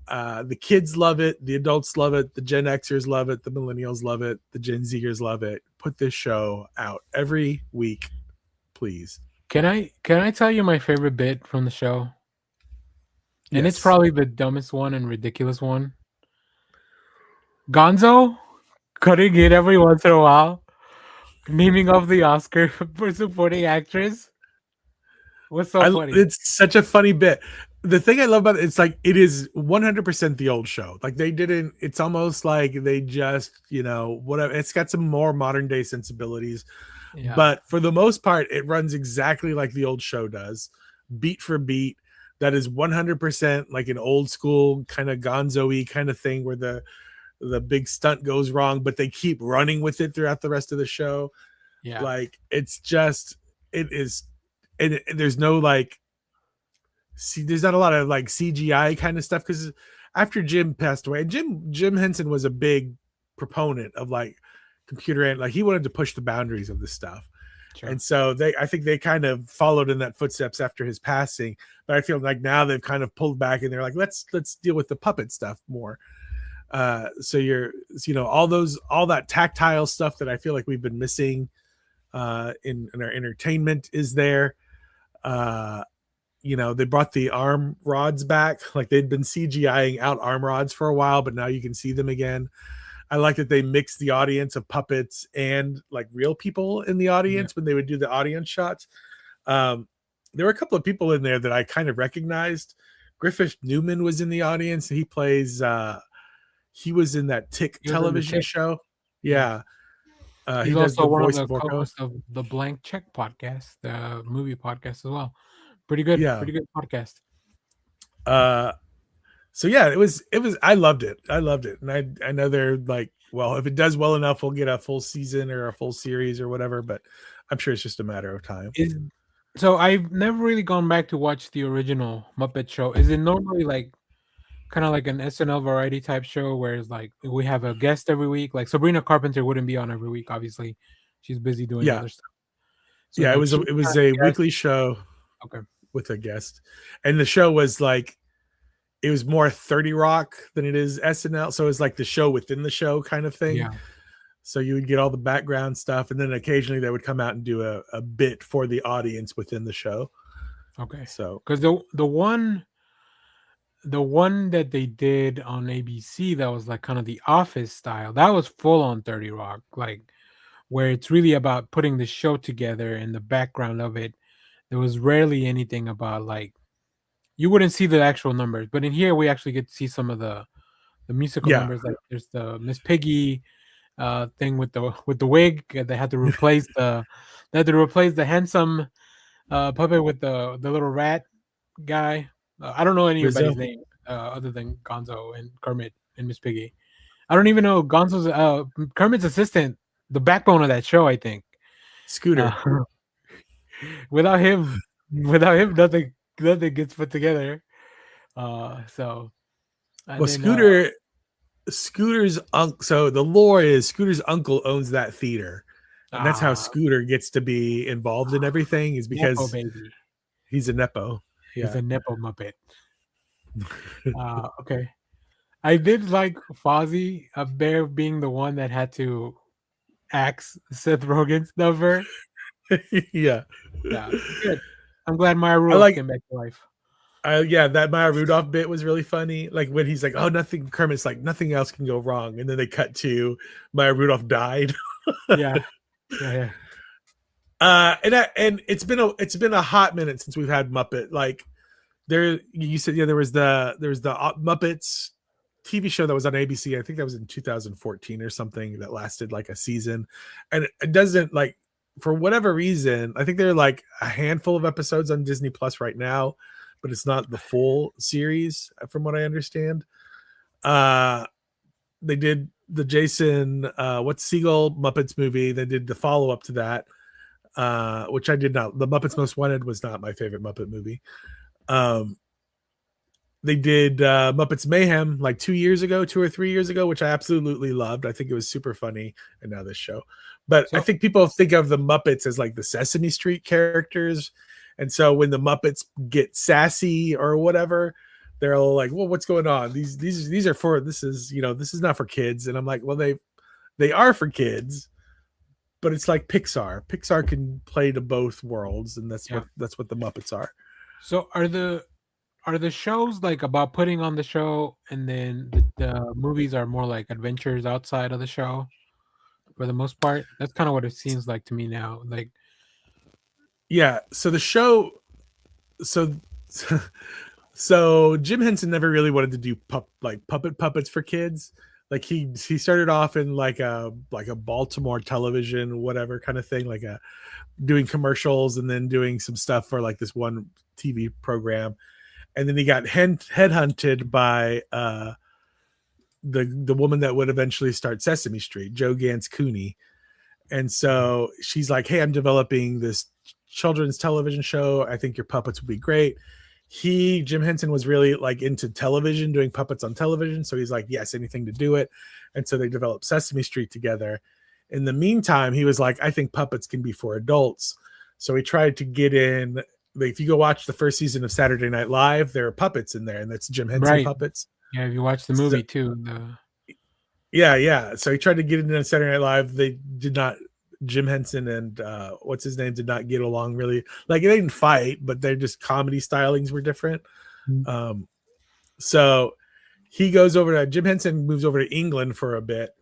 S8: The kids love it, the adults love it, the Gen Xers love it, the millennials love it, the Gen Zers love it. Put this show out every week, please.
S7: Can I tell you my favorite bit from the show? And
S8: Yes.
S7: it's probably the dumbest one and ridiculous one. Gonzo cutting in every once in a while, naming off the Oscar for supporting actress. What's so funny?
S8: It's such a funny bit. The thing I love about it's like it is 100% the old show. Like they didn't. It's almost like they just whatever. It's got some more modern day sensibilities, but for the most part, it runs exactly like the old show does, beat for beat. That is 100% like an old school kind of Gonzo-y kind of thing where the big stunt goes wrong, but they keep running with it throughout the rest of the show.
S7: Yeah,
S8: like it's just it is. And there's no there's not a lot of like CGI kind of stuff because after Jim passed away, Jim Henson was a big proponent of like computer and like he wanted to push the boundaries of this stuff. Sure. And so I think they kind of followed in that footsteps after his passing. But I feel like now they've kind of pulled back and they're like, let's deal with the puppet stuff more. So you're all that tactile stuff that I feel like we've been missing in our entertainment is there. They brought the arm rods back. Like they'd been CGIing out arm rods for a while, but now you can see them again. I like that they mixed the audience of puppets and like real people in the audience when they would do the audience shots. There were a couple of people in there that I kind of recognized. Griffith Newman was in the audience. He plays he was in that Tick
S7: He was in the
S8: television
S7: Tick.
S8: show.
S7: Yeah.
S8: Yeah. He
S7: He's
S8: does
S7: also
S8: the
S7: one of
S8: voice
S7: the
S8: of Orko.
S7: co-hosts of the Blank Check podcast, the movie podcast as well. Pretty good.
S8: Yeah.
S7: Pretty good podcast.
S8: So yeah, it was I loved it. And I know they're like, well, if it does well enough, we'll get a full season or a full series or whatever, but I'm sure it's just a matter of time.
S7: So I've never really gone back to watch the original Muppet Show. Is it normally like kind of like an SNL variety type show where it's like we have a guest every week? Like Sabrina Carpenter wouldn't be on every week, obviously. She's busy doing other stuff. So
S8: yeah,
S7: like,
S8: it was a weekly show
S7: okay.
S8: with a guest. And the show was like, it was more 30 Rock than it is SNL. So it's like the show within the show kind of thing.
S7: Yeah.
S8: So you would get all the background stuff, and then occasionally they would come out and do a bit for the audience within the show.
S7: Okay.
S8: So
S7: because the one that they did on ABC that was like kind of the Office style, that was full on 30 Rock, like where it's really about putting the show together and the background of it. There was rarely anything about like you wouldn't see the actual numbers, but in here we actually get to see some of the musical numbers. Like there's the Miss Piggy thing with the wig. They had to replace the handsome puppet with the little rat guy. I don't know anybody's name other than Gonzo and Kermit and Miss Piggy. I don't even know Gonzo's Kermit's assistant, the backbone of that show, I think.
S8: Scooter.
S7: Without him, nothing gets put together. So
S8: Scooter's uncle. So the lore is Scooter's uncle owns that theater, and that's how Scooter gets to be involved in everything. Is because he's a nepo.
S7: He's a nepo Muppet. Okay, I did like Fozzie Bear being the one that had to axe Seth Rogen's number.
S8: Yeah,
S7: good. I'm glad Maya Rudolph came back to life.
S8: That Maya Rudolph bit was really funny. Like when he's like, "Oh, nothing." Kermit's like, "Nothing else can go wrong," and then they cut to Maya Rudolph died.
S7: Yeah.
S8: And it's been a hot minute since we've had Muppet. Like you said, there was the Muppets TV show that was on ABC. I think that was in 2014 or something that lasted like a season, and it doesn't like for whatever reason. I think there are like a handful of episodes on Disney Plus right now, but it's not the full series from what I understand. They did the Jason Segel Muppets movie. They did the follow-up to that, which I did not. The Muppets Most Wanted was not my favorite Muppet movie. They did Muppets Mayhem like 2 or 3 years ago, which I absolutely loved. I think it was super funny. And now this show, but I think people think of the Muppets as like the Sesame Street characters. And so when the Muppets get sassy or whatever, they're all like, well, what's going on? These are for, this is not for kids. And I'm like, well, they are for kids, but it's like Pixar. Pixar can play to both worlds. And that's what the Muppets are.
S7: So are the shows like about putting on the show, and then the movies are more like adventures outside of the show for the most part? That's kind of what it seems like to me now. Like,
S8: yeah. So the show, so Jim Henson never really wanted to do puppets for kids. Like he started off in like a Baltimore television, whatever kind of thing, like doing commercials and then doing some stuff for like this one TV program. And then he got headhunted by the woman that would eventually start Sesame Street, Joe Gans Cooney. And so she's like, hey, I'm developing this children's television show. I think your puppets would be great. Jim Henson was really like into television, doing puppets on television. So he's like, yes, anything to do it. And so they developed Sesame Street together. In the meantime, he was like, I think puppets can be for adults. So he tried to get in. If you go watch the first season of Saturday Night Live, there are puppets in there, and that's Jim Henson puppets.
S7: Yeah, if you watch the movie too.
S8: Yeah. So he tried to get into Saturday Night Live. They did not. Jim Henson and what's his name did not get along really. Like they didn't fight, but they're just comedy stylings were different. Mm-hmm. So he goes over to Jim Henson moves over to England for a bit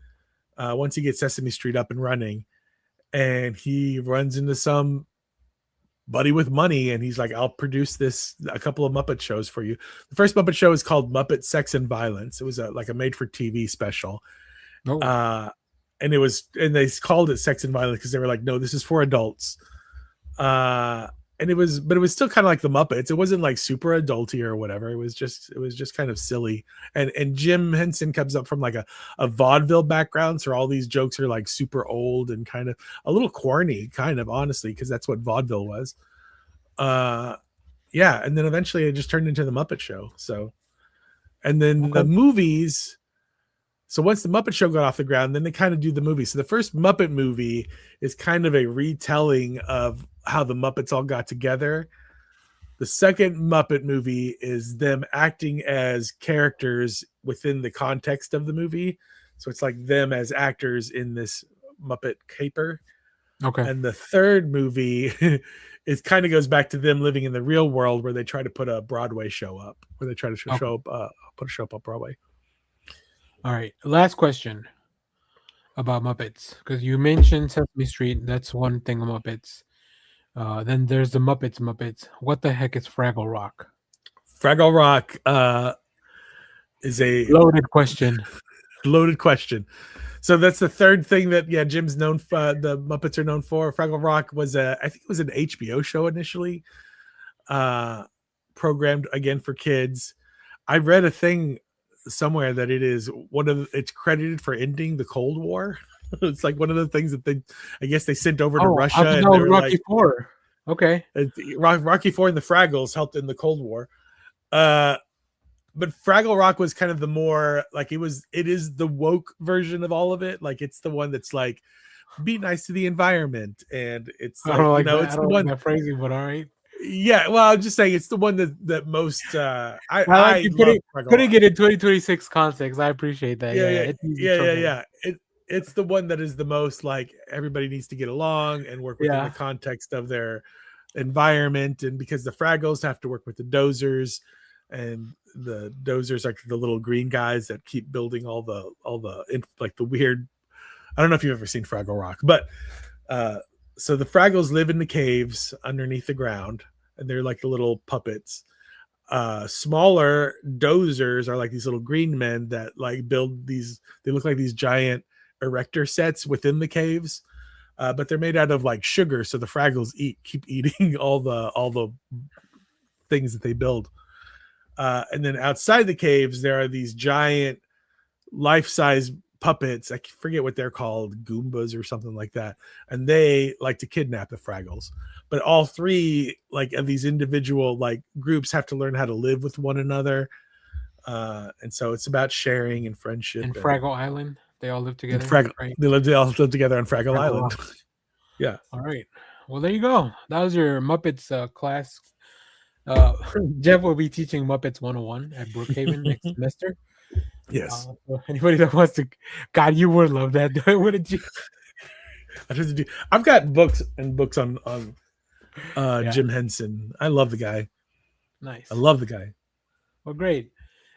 S8: once he gets Sesame Street up and running, and he runs into some buddy with money, and he's like, I'll produce a couple of Muppet shows for you. The first Muppet show is called Muppet Sex and Violence. It was like a made for TV special.
S7: Oh.
S8: And they called it Sex and Violence because they were like, no, this is for adults. But it was still kind of like the Muppets. It wasn't like super adulty or whatever. It was just kind of silly. And Jim Henson comes up from like a vaudeville background, so all these jokes are like super old and kind of a little corny, kind of, honestly, because that's what vaudeville was. Yeah, and then eventually it just turned into the Muppet Show. So, and then the movies. So once the Muppet Show got off the ground, then they kind of do the movie. So the first Muppet movie is kind of a retelling of how the Muppets all got together. The second Muppet movie is them acting as characters within the context of the movie. So it's like them as actors in this Muppet caper.
S7: Okay.
S8: And the third movie it kind of goes back to them living in the real world, where they try to put a Broadway show up, where they try to put a show up on Broadway.
S7: All right. Last question about Muppets, because you mentioned Sesame Street. That's one thing of Muppets. Then there's the Muppets. What the heck is Fraggle Rock?
S8: Fraggle Rock is a
S7: loaded question.
S8: Loaded question. So that's the third thing that Jim's known for. The Muppets are known for. Fraggle Rock was I think it was an HBO show initially, programmed again for kids. I read a thing somewhere that it's credited for ending the Cold War. It's like one of the things that they sent over to Russia.
S7: And they were Rocky IV. Okay.
S8: Rocky IV and the Fraggles helped in the Cold War. But Fraggle Rock was kind of the more like it is the woke version of all of it. Like it's the one that's like, be nice to the environment. And it's like, it's the one
S7: that phrasing, but all right.
S8: Yeah, well, I'm just saying it's the one that most I
S7: like putting it in 2026 context. I appreciate that.
S8: Yeah. It's the one that is the most like everybody needs to get along and work within the context of their environment, and because the Fraggles have to work with the Dozers, and the Dozers are the little green guys that keep building all the like the weird. I don't know if you've ever seen Fraggle Rock, but so the Fraggles live in the caves underneath the ground, and they're like the little puppets. Smaller Dozers are like these little green men that like build these. They look like these giant erector sets within the caves, but they're made out of like sugar. So the Fraggles keep eating all the things that they build. And then outside the caves, there are these giant life-size puppets. I forget what they're called, Goombas or something like that, and they like to kidnap the Fraggles. But all three like of these individual like groups have to learn how to live with one another, and so it's about sharing and friendship.
S7: And Fraggle Island, they all live together.
S8: Right? They all live together on Fraggle Island. Yeah.
S7: All right. Well, there you go. That was your Muppets class. Jeff will be teaching Muppets 101 at Brookhaven next semester.
S8: Yes.
S7: Anybody that wants to, God, you would love that. Wouldn't you?
S8: I've got books on Jim Henson. I love the guy.
S7: Nice.
S8: I love the guy.
S7: Well, great.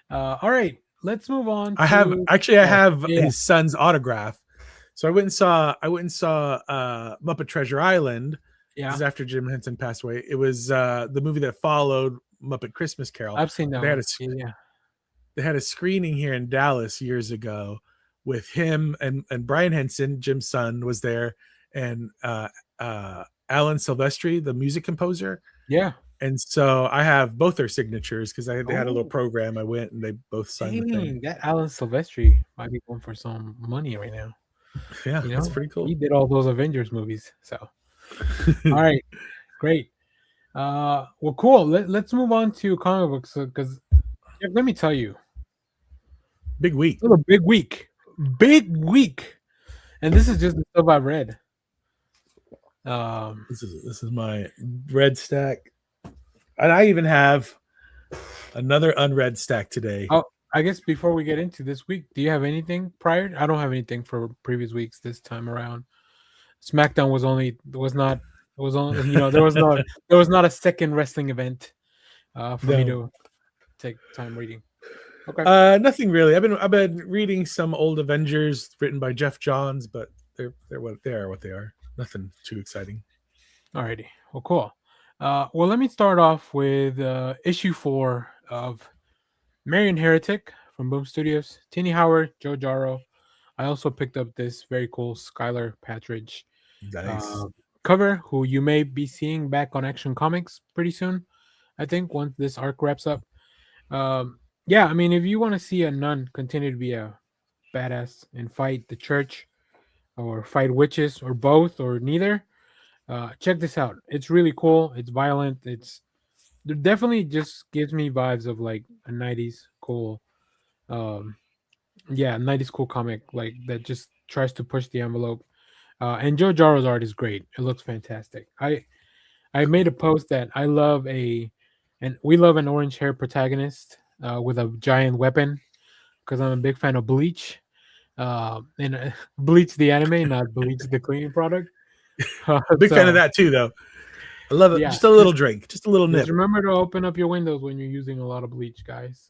S7: All right, let's move on.
S8: I have his son's autograph. So I went and saw Muppet Treasure Island.
S7: Yeah.
S8: This is after Jim Henson passed away. It was the movie that followed Muppet Christmas Carol.
S7: I've seen that.
S8: They had a screening here in Dallas years ago with him and Brian Henson, Jim's son, was there, and Alan Silvestri, the music composer.
S7: Yeah.
S8: And so I have both their signatures because they had a little program. I went and they both signed the thing.
S7: That Alan Silvestri might be going for some money right now.
S8: Yeah, that's pretty cool.
S7: He did all those Avengers movies. So, all right, great. Well, cool. Let's move on to comic books because let me tell you,
S8: big week.
S7: It's a big week, and this is just the stuff I've read.
S8: This is my red stack. And I even have another unread stack today.
S7: Oh, I guess before we get into this week, do you have anything prior? I don't have anything for previous weeks this time around. SmackDown was not a second wrestling event for me to take time reading.
S8: Okay. Nothing really. I've been reading some old Avengers written by Jeff Johns, but they're what they are. Nothing too exciting.
S7: Alrighty. Well, cool. Well, let me start off with issue 4 of Marion Heretic from Boom Studios. Tini Howard, Joe Jarro. I also picked up this very cool Skylar Patridge
S8: Nice.
S7: cover, who you may be seeing back on Action Comics pretty soon. I think once this arc wraps up. Yeah, I mean, if you want to see a nun continue to be a badass and fight the church or fight witches or both or neither, check this out. It's really cool. It's violent. It definitely just gives me vibes of like a 90s cool, um, yeah, 90s cool comic like that just tries to push the envelope. And Joe Jarro's art is great. It looks fantastic. I made a post that we love an orange hair protagonist with a giant weapon because I'm a big fan of Bleach. And Bleach the anime, not Bleach the cleaning product.
S8: Big fan of that too, though. I love it.
S7: Yeah,
S8: Just a little drink, just a little nip.
S7: just remember to open up your windows when you're using a lot of bleach, guys.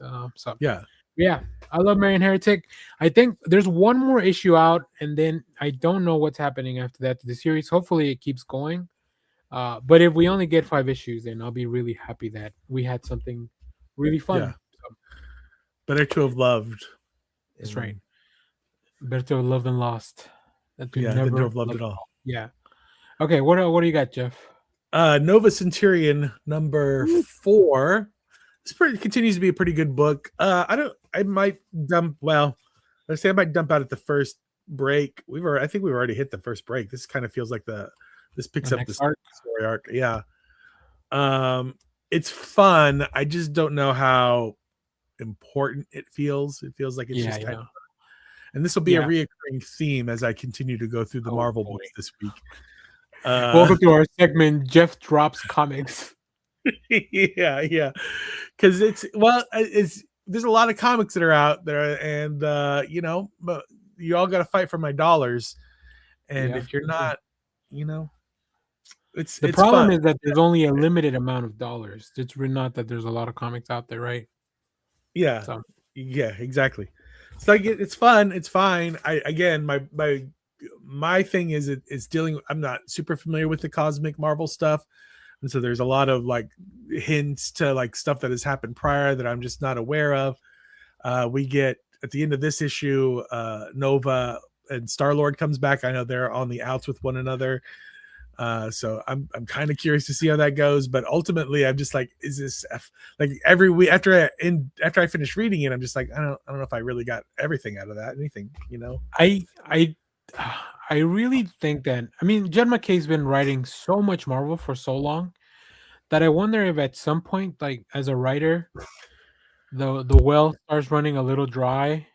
S8: Yeah.
S7: I love Marion Heretic. I think there's one more issue out, and then I don't know what's happening after that to the series. Hopefully, it keeps going. But if we only get 5 issues, then I'll be really happy that we had something really fun.
S8: Yeah.
S7: So,
S8: Better to have loved.
S7: that's right. Better to have loved than lost. Than to
S8: Than to have loved at all.
S7: Yeah. Okay. What do you got, Jeff?
S8: Nova Centurion number 4. This continues to be a pretty good book. I might dump out at the first break. I think we've already hit the first break. This kind of feels like this picks up the story arc. Yeah. It's fun. I just don't know how important it feels. It feels like it's just kind of, and this will be a reoccurring theme as I continue to go through the Marvel books this week.
S7: Welcome to our segment, Jeff Drops Comics.
S8: yeah. Because there's a lot of comics that are out there, and but you all got to fight for my dollars. And if you're not, it's
S7: the problem
S8: fun.
S7: is that there's only a limited amount of dollars. It's really not that there's a lot of comics out there, right?
S8: Yeah.
S7: So.
S8: Yeah, exactly. So it's fun. It's fine. My thing is it's dealing. I'm not super familiar with the cosmic Marvel stuff, and so there's a lot of like hints to like stuff that has happened prior that I'm just not aware of. We get at the end of this issue, Nova and Star-Lord comes back. I know they're on the outs with one another. So I'm kind of curious to see how that goes, but ultimately I'm just like, is this like every week after I finish reading it, I'm just like, I don't know if I really got everything out of that. Anything,
S7: I really think that, I mean, Jed McKay's been writing so much Marvel for so long that I wonder if at some point, like as a writer, the well starts running a little dry.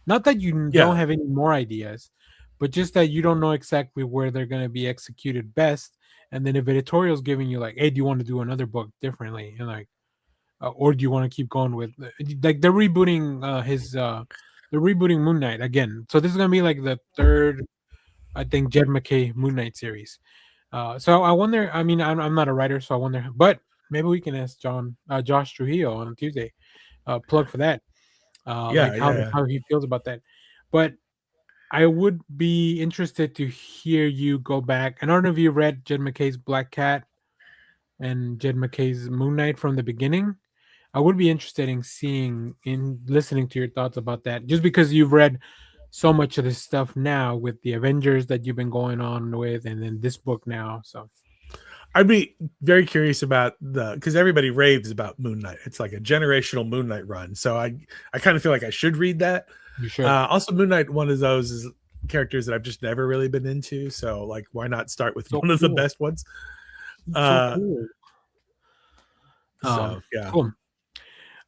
S7: Not that you don't have any more ideas, but just that you don't know exactly where they're going to be executed best. And then if editorial's giving you like, hey, do you want to do another book differently? And like, or do you want to keep going with like they're rebooting they're rebooting Moon Knight again. So this is going to be like the third, I think, Jed McKay Moon Knight series. So I wonder, I mean, I'm not a writer, so I wonder, but maybe we can ask Josh Trujillo on Tuesday, plug for that. How he feels about that. But I would be interested to hear you go back. And I don't know if you read Jed McKay's Black Cat and Jed McKay's Moon Knight from the beginning. I would be interested in listening to your thoughts about that, just because you've read so much of this stuff now with the Avengers that you've been going on with, and then this book now. So
S8: I'd be very curious about because everybody raves about Moon Knight. It's like a generational Moon Knight run. So I kind of feel like I should read that.
S7: You should.
S8: Also, Moon Knight, one of those is characters that I've just never really been into. So like, why not start with one of the best ones?
S7: Cool. Cool.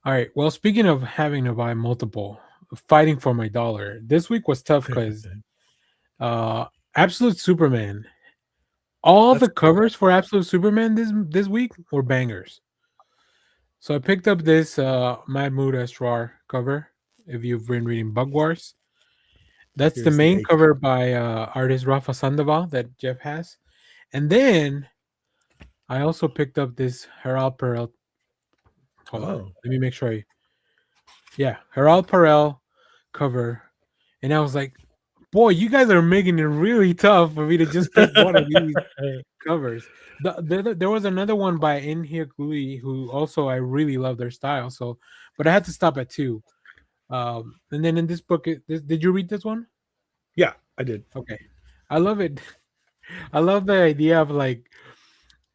S7: All right. Well, speaking of having to buy multiple, fighting for my dollar, this week was tough because Absolute Superman. All the covers for Absolute Superman this week were bangers. So I picked up this Mahmoud Asrar cover. If you've been reading Bug Wars, that's the main cover by artist Rafa Sandoval that Jeff has. And then I also picked up this Herald Perel. Hold on. Let me make sure. Herald Perel cover. And I was like, Boy, you guys are making it really tough for me to just pick one of these covers. There was another one by Inhye Gui, who also I really love their style. So, but I had to stop at 2. And then in this book, did you read this one?
S8: Yeah, I did.
S7: Okay, I love it. I love the idea of like,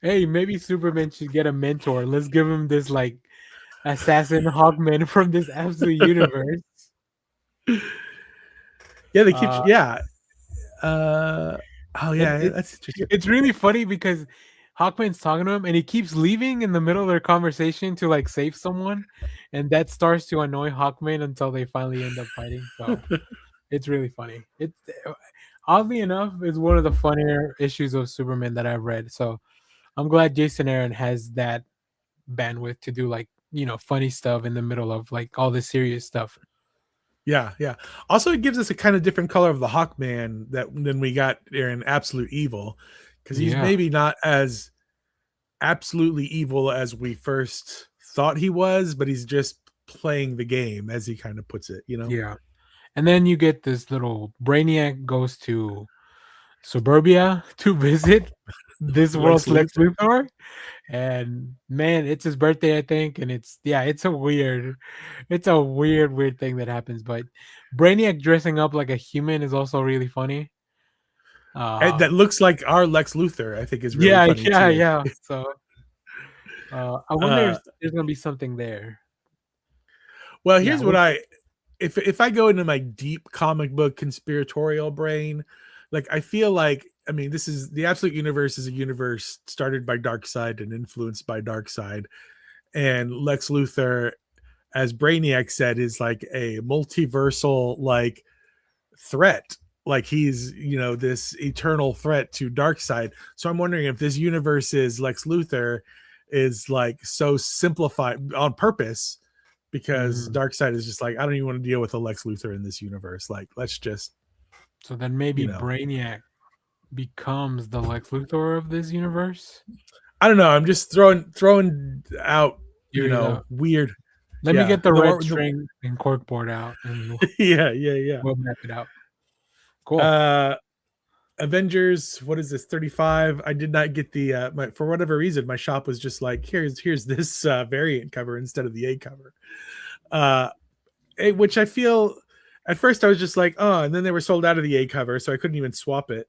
S7: hey, maybe Superman should get a mentor. Let's give him this like assassin Hawkman from this absolute universe.
S8: Yeah, they keep.
S7: Uh,
S8: Yeah. Oh yeah, that's interesting.
S7: It's really funny because Hawkman's talking to him and he keeps leaving in the middle of their conversation to like save someone, and that starts to annoy Hawkman until they finally end up fighting. So it's really funny. It's oddly enough, it's one of the funnier issues of Superman that I've read. So I'm glad Jason Aaron has that bandwidth to do like, funny stuff in the middle of like all the serious stuff.
S8: Yeah, yeah. Also, it gives us a kind of different color of the Hawkman than we got there in Absolute Evil, because he's maybe not as absolutely evil as we first thought he was, but he's just playing the game, as he kind of puts it.
S7: Yeah. And then you get this little Brainiac goes to Suburbia to visit this world's Lex Luthor. And man, it's his birthday, I think, and it's a weird thing that happens. But Brainiac dressing up like a human is also really funny.
S8: That looks like our Lex Luthor, I think, is really funny too.
S7: Yeah. So I wonder if there's gonna be something there.
S8: Well, here's what if I go into my deep comic book conspiratorial brain, like I feel like, I mean, this is the Absolute Universe is a universe started by Darkseid and influenced by Darkseid, and Lex Luthor, as Brainiac said, is like a multiversal like threat. Like he's, this eternal threat to Darkseid. So I'm wondering if this universe is Lex Luthor is like so simplified on purpose, because Darkseid is just like, I don't even want to deal with a Lex Luthor in this universe. Like, let's just.
S7: So then maybe Brainiac becomes the Lex Luthor of this universe.
S8: I don't know. I'm just throwing out, weird.
S7: Let me get the red string and corkboard out. And
S8: yeah.
S7: We'll map it out. Cool.
S8: Avengers, what is this, 35? I did not get the for whatever reason my shop was just like, here's this variant cover instead of the A cover, which I feel at first I was just like, oh, and then they were sold out of the A cover, so I couldn't even swap it.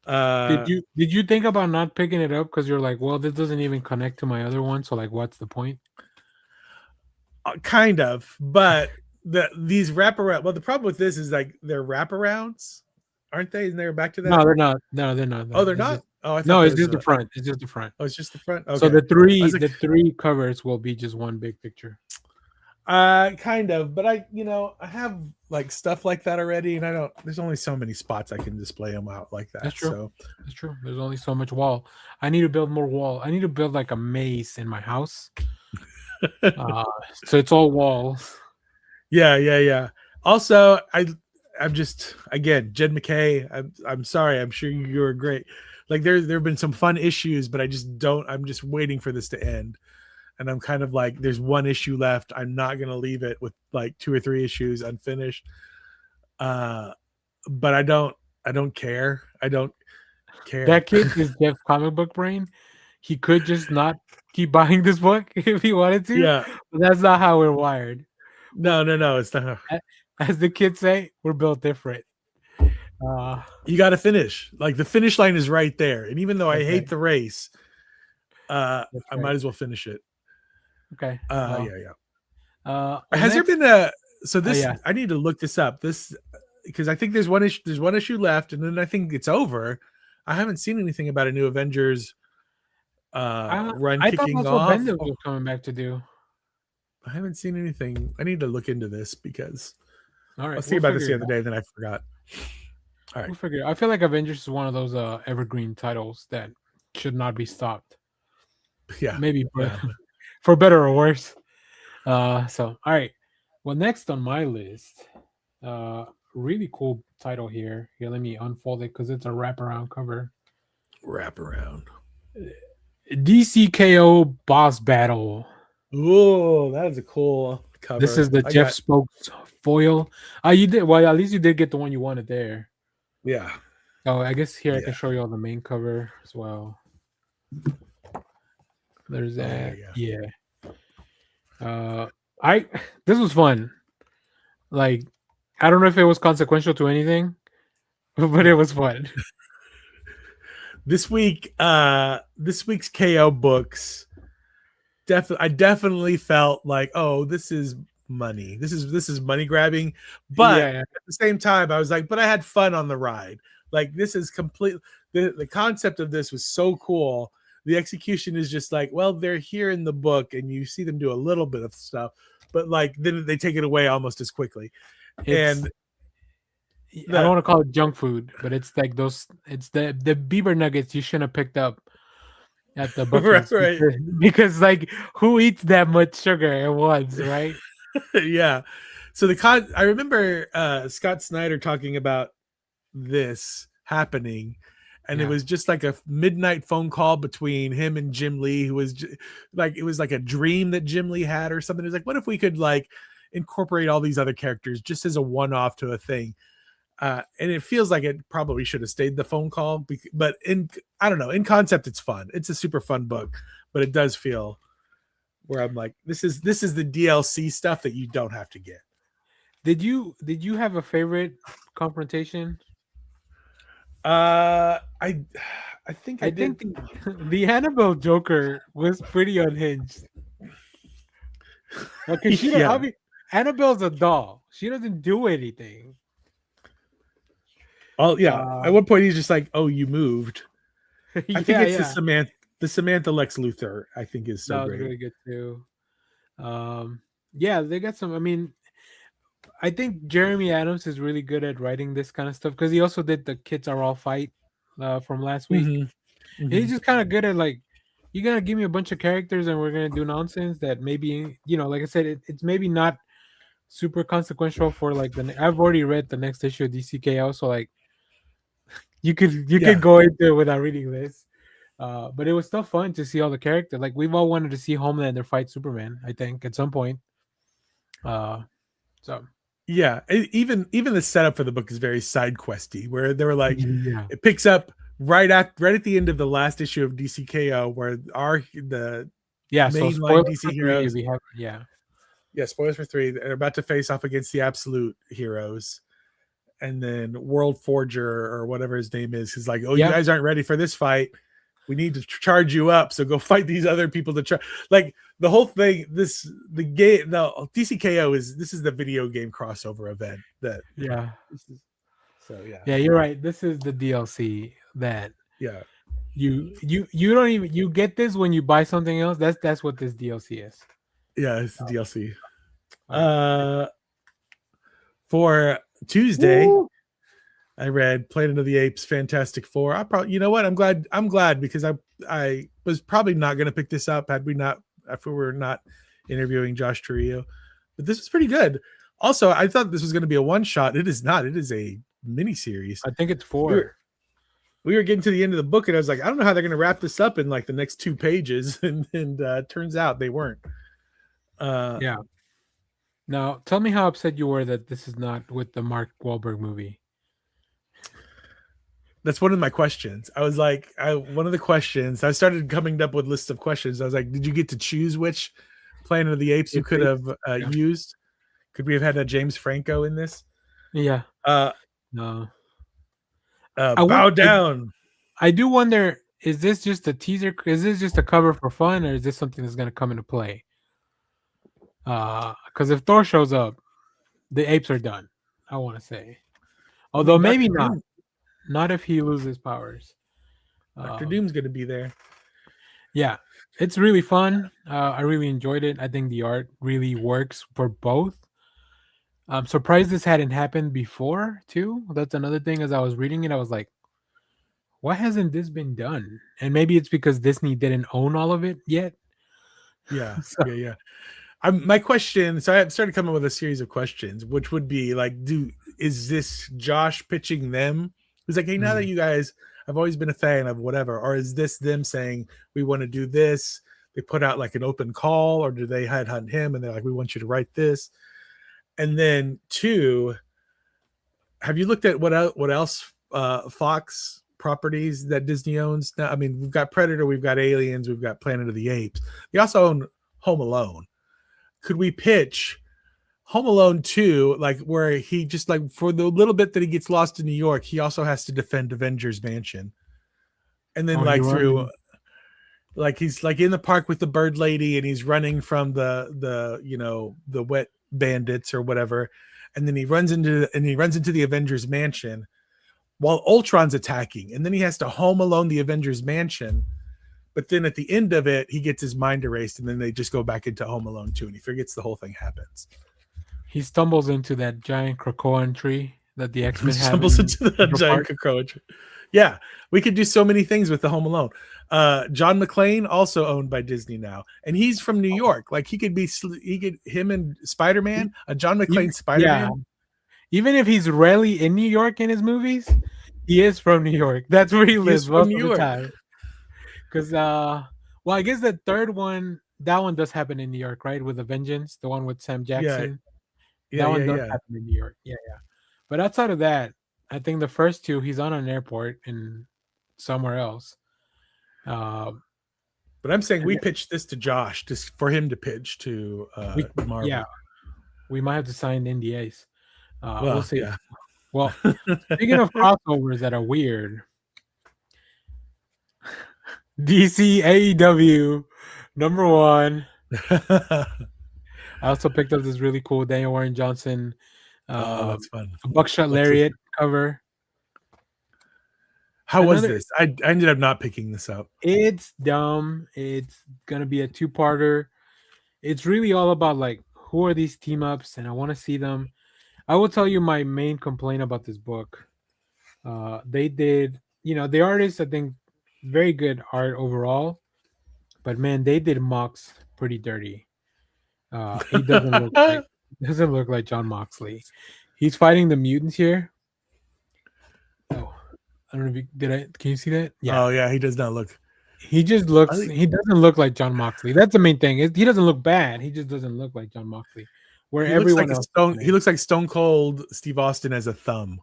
S7: Did you think about not picking it up because you're like, well, this doesn't even connect to my other one, so like, what's the point?
S8: Kind of, but these wraparound. Well, the problem with this is like they're wraparounds, aren't they? And they're back to that.
S7: No, they're not. No, they're not.
S8: Oh, they're not.
S7: It's just the front. It's just the front.
S8: Oh, it's just the front. Okay.
S7: So the three covers will be just one big picture.
S8: Kind of, but I have like stuff like that already, and there's only so many spots I can display them out like that.
S7: That's true.
S8: So.
S7: That's true. There's only so much wall. I need to build more wall. I need to build like a maze in my house. So it's all walls.
S8: Yeah. Also, I'm just, again, Jed McKay. I'm sorry. I'm sure you're great. Like there have been some fun issues, but I'm just waiting for this to end. And I'm kind of like, there's one issue left. I'm not going to leave it with like 2 or 3 issues unfinished. But I don't care. I don't care.
S7: That kid is Jeff's comic book brain. He could just not keep buying this book if he wanted to.
S8: Yeah.
S7: But that's not how we're wired.
S8: No. It's not.
S7: As the kids say, we're built different.
S8: You got to finish. Like the finish line is right there. And even though I hate the race, I might as well finish it.
S7: Okay.
S8: Yeah. Has there been I need to look this up. This, because I think there's one issue left, and then I think it's over. I haven't seen anything about a new Avengers run kicking off.
S7: Bendis was coming back to do.
S8: I haven't seen anything. I need to look into this because
S7: all right,
S8: I was thinking about this the other day, then I forgot. All right.
S7: We'll figure it out. I feel like Avengers is one of those evergreen titles that should not be stopped.
S8: Yeah.
S7: Maybe for better or worse. So all right. Well, next on my list, really cool title here. Here, let me unfold it because it's a wraparound cover.
S8: Wraparound.
S7: DCKO boss battle.
S8: Oh, that is a cool cover.
S7: This is the Jeff Spokes foil. You did well. At least you did get the one you wanted there.
S8: Yeah.
S7: Oh, I guess here I
S8: Yeah.
S7: can show you all the main cover as well. There's that. Yeah. This was fun. Like, I don't know if it was consequential to anything, but it was fun.
S8: This week's KO books, I definitely felt like, oh, this is money. This is money grabbing. But at the same time, I was like, but I had fun on the ride. Like, this is complete. The concept of this was so cool. The execution is just like, well, they're here in the book, and you see them do a little bit of stuff, but like then they take it away almost as quickly. I
S7: don't want to call it junk food, but it's like those. It's the beaver nuggets you shouldn't have picked up at the Buc-ee's,
S8: right.
S7: because like who eats that much sugar at once, right?
S8: Yeah. So I remember Scott Snyder talking about this happening, and it was just like a midnight phone call between him and Jim Lee, who was like, it was like a dream that Jim Lee had or something. It was like, what if we could like incorporate all these other characters just as a one-off to a thing? And it feels like it probably should have stayed the phone call, but I don't know, in concept, it's fun. It's a super fun book, but it does feel where I'm like, this is the DLC stuff that you don't have to get.
S7: Did you have a favorite confrontation?
S8: I think
S7: the Annabelle Joker was pretty unhinged. Because Annabelle's a doll. She doesn't do anything.
S8: Oh yeah. At one point he's just like, "Oh, you moved." I think it's the Samantha Lex Luthor. I think is so great.
S7: Really good too. Yeah, they got some. I mean, I think Jeremy Adams is really good at writing this kind of stuff because he also did the Kids Are All Fight from last week.
S8: Mm-hmm. Mm-hmm.
S7: He's just kind of good at like, you're gonna give me a bunch of characters and we're gonna do nonsense that maybe, like I said, it's maybe not super consequential for like I've already read the next issue of DCKO, so like you could go into it without reading this. But it was still fun to see all the characters. Like, we've all wanted to see Homelander fight Superman, I think, at some point. So
S8: yeah, even the setup for the book is very side questy, where they were like, it picks up right at the end of the last issue of DCKO, where the mainline DC heroes spoilers for 3. They're about to face off against the Absolute heroes, and then World Forger or whatever his name is like, oh, you guys aren't ready for this fight. We need to charge you up, so go fight these other people to try. Like, the whole thing, the DCKO is the video game crossover event that
S7: you're right. This is the DLC that you don't even, you get this when you buy something else. That's what this DLC is.
S8: Yeah, it's the DLC. For Tuesday, I read Planet of the Apes, Fantastic Four. I'm glad because I was probably not going to pick this up if we were not interviewing Josh Trujillo, but this was pretty good. Also, I thought this was going to be a one shot. It is not. It is a mini series.
S7: I think it's 4.
S8: We were getting to the end of the book, and I was like, I don't know how they're going to wrap this up in like the next 2 pages, and turns out they weren't.
S7: Yeah. Now, tell me how upset you were that this is not with the Mark Wahlberg movie.
S8: That's one of my questions. I was like, one of the questions, I started coming up with lists of questions. I was like, did you get to choose which Planet of the Apes you could have used? Could we have had a James Franco in this?
S7: Yeah.
S8: No. Bow down.
S7: I do wonder, is this just a teaser? Is this just a cover for fun, or is this something that's going to come into play? Because if Thor shows up, the apes are done, I want to say. Although maybe not. Not if he loses powers.
S8: Dr. Doom's going to be there.
S7: Yeah, it's really fun. I really enjoyed it. I think the art really works for both. I'm surprised this hadn't happened before, too. That's another thing. As I was reading it, I was like, why hasn't this been done? And maybe it's because Disney didn't own all of it yet.
S8: Yeah, yeah. My question, so I started coming up with a series of questions, which would be like, is this Josh pitching them? He's like, hey, now that you guys, I've always been a fan of whatever, or is this them saying we want to do this? They put out like an open call, or do they headhunt him and they're like, we want you to write this? And then 2, have you looked at what else Fox properties that Disney owns now? I mean, we've got Predator, we've got Aliens, we've got Planet of the Apes. They also own Home Alone. Could we pitch Home Alone 2, like where he just like for the little bit that he gets lost in New York, he also has to defend Avengers Mansion, and then like through, like he's like in the park with the bird lady, and he's running from the wet bandits or whatever, and then he runs into the Avengers Mansion while Ultron's attacking, and then he has to Home Alone the Avengers Mansion. But then at the end of it, he gets his mind erased, and then they just go back into Home Alone 2, and he forgets the whole thing happens.
S7: He stumbles into that giant Krakoan tree that the X-Men have.
S8: Stumbles into that giant Krakoan tree. Yeah, we could do so many things with the Home Alone. John McClane, also owned by Disney now, and he's from New York. Like him and Spider-Man, a John McClane Spider-Man.
S7: Yeah. Even if he's rarely in New York in his movies, he is from New York. That's where he lives most of the time. Because, well, I guess the third one, that one does happen in New York, right? With A Vengeance, the one with Sam Jackson.
S8: Yeah,
S7: that one does happen in New York. Yeah. But outside of that, I think the first 2, he's on an airport in somewhere else.
S8: But I'm saying we pitch this to Josh just for him to pitch to Marvel.
S7: Yeah, we might have to sign NDAs. We'll see.
S8: Yeah.
S7: Well, speaking of crossovers that are weird, DC AEW #1. I also picked up this really cool Daniel Warren Johnson
S8: that's fun.
S7: Buckshot Lariat cover.
S8: How was this? I ended up not picking this up.
S7: It's dumb. It's gonna be a 2-parter. It's really all about like who are these team ups, and I want to see them. I will tell you my main complaint about this book. They did, the artists, I think, very good art overall, but man, they did Mox pretty dirty. He doesn't look like John Moxley. He's fighting the mutants here. Oh, I don't know if can you see that?
S8: Yeah. Oh yeah, he does not look.
S7: He just looks. He doesn't look like John Moxley. That's the main thing. He doesn't look bad. He just doesn't look like John Moxley. Where
S8: he
S7: everyone
S8: looks like he looks like Stone Cold Steve Austin as a thumb.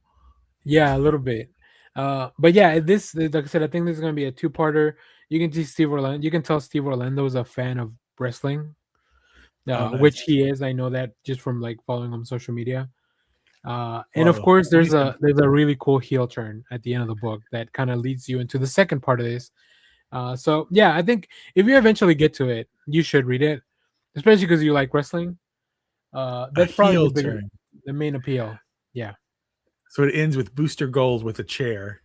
S7: Yeah, a little bit. But yeah, this, like I said, I think this is gonna be a 2-parter. You can see Steve Orlando. You can tell Steve Orlando is a fan of wrestling,
S8: nice.
S7: Which he is. I know that just from like following him on social media. And of course, there's a really cool heel turn at the end of the book that kind of leads you into the second part of this. So yeah, I think if you eventually get to it, you should read it, especially because you like wrestling. That's probably the main appeal. Yeah.
S8: So it ends with Booster Gold with a chair,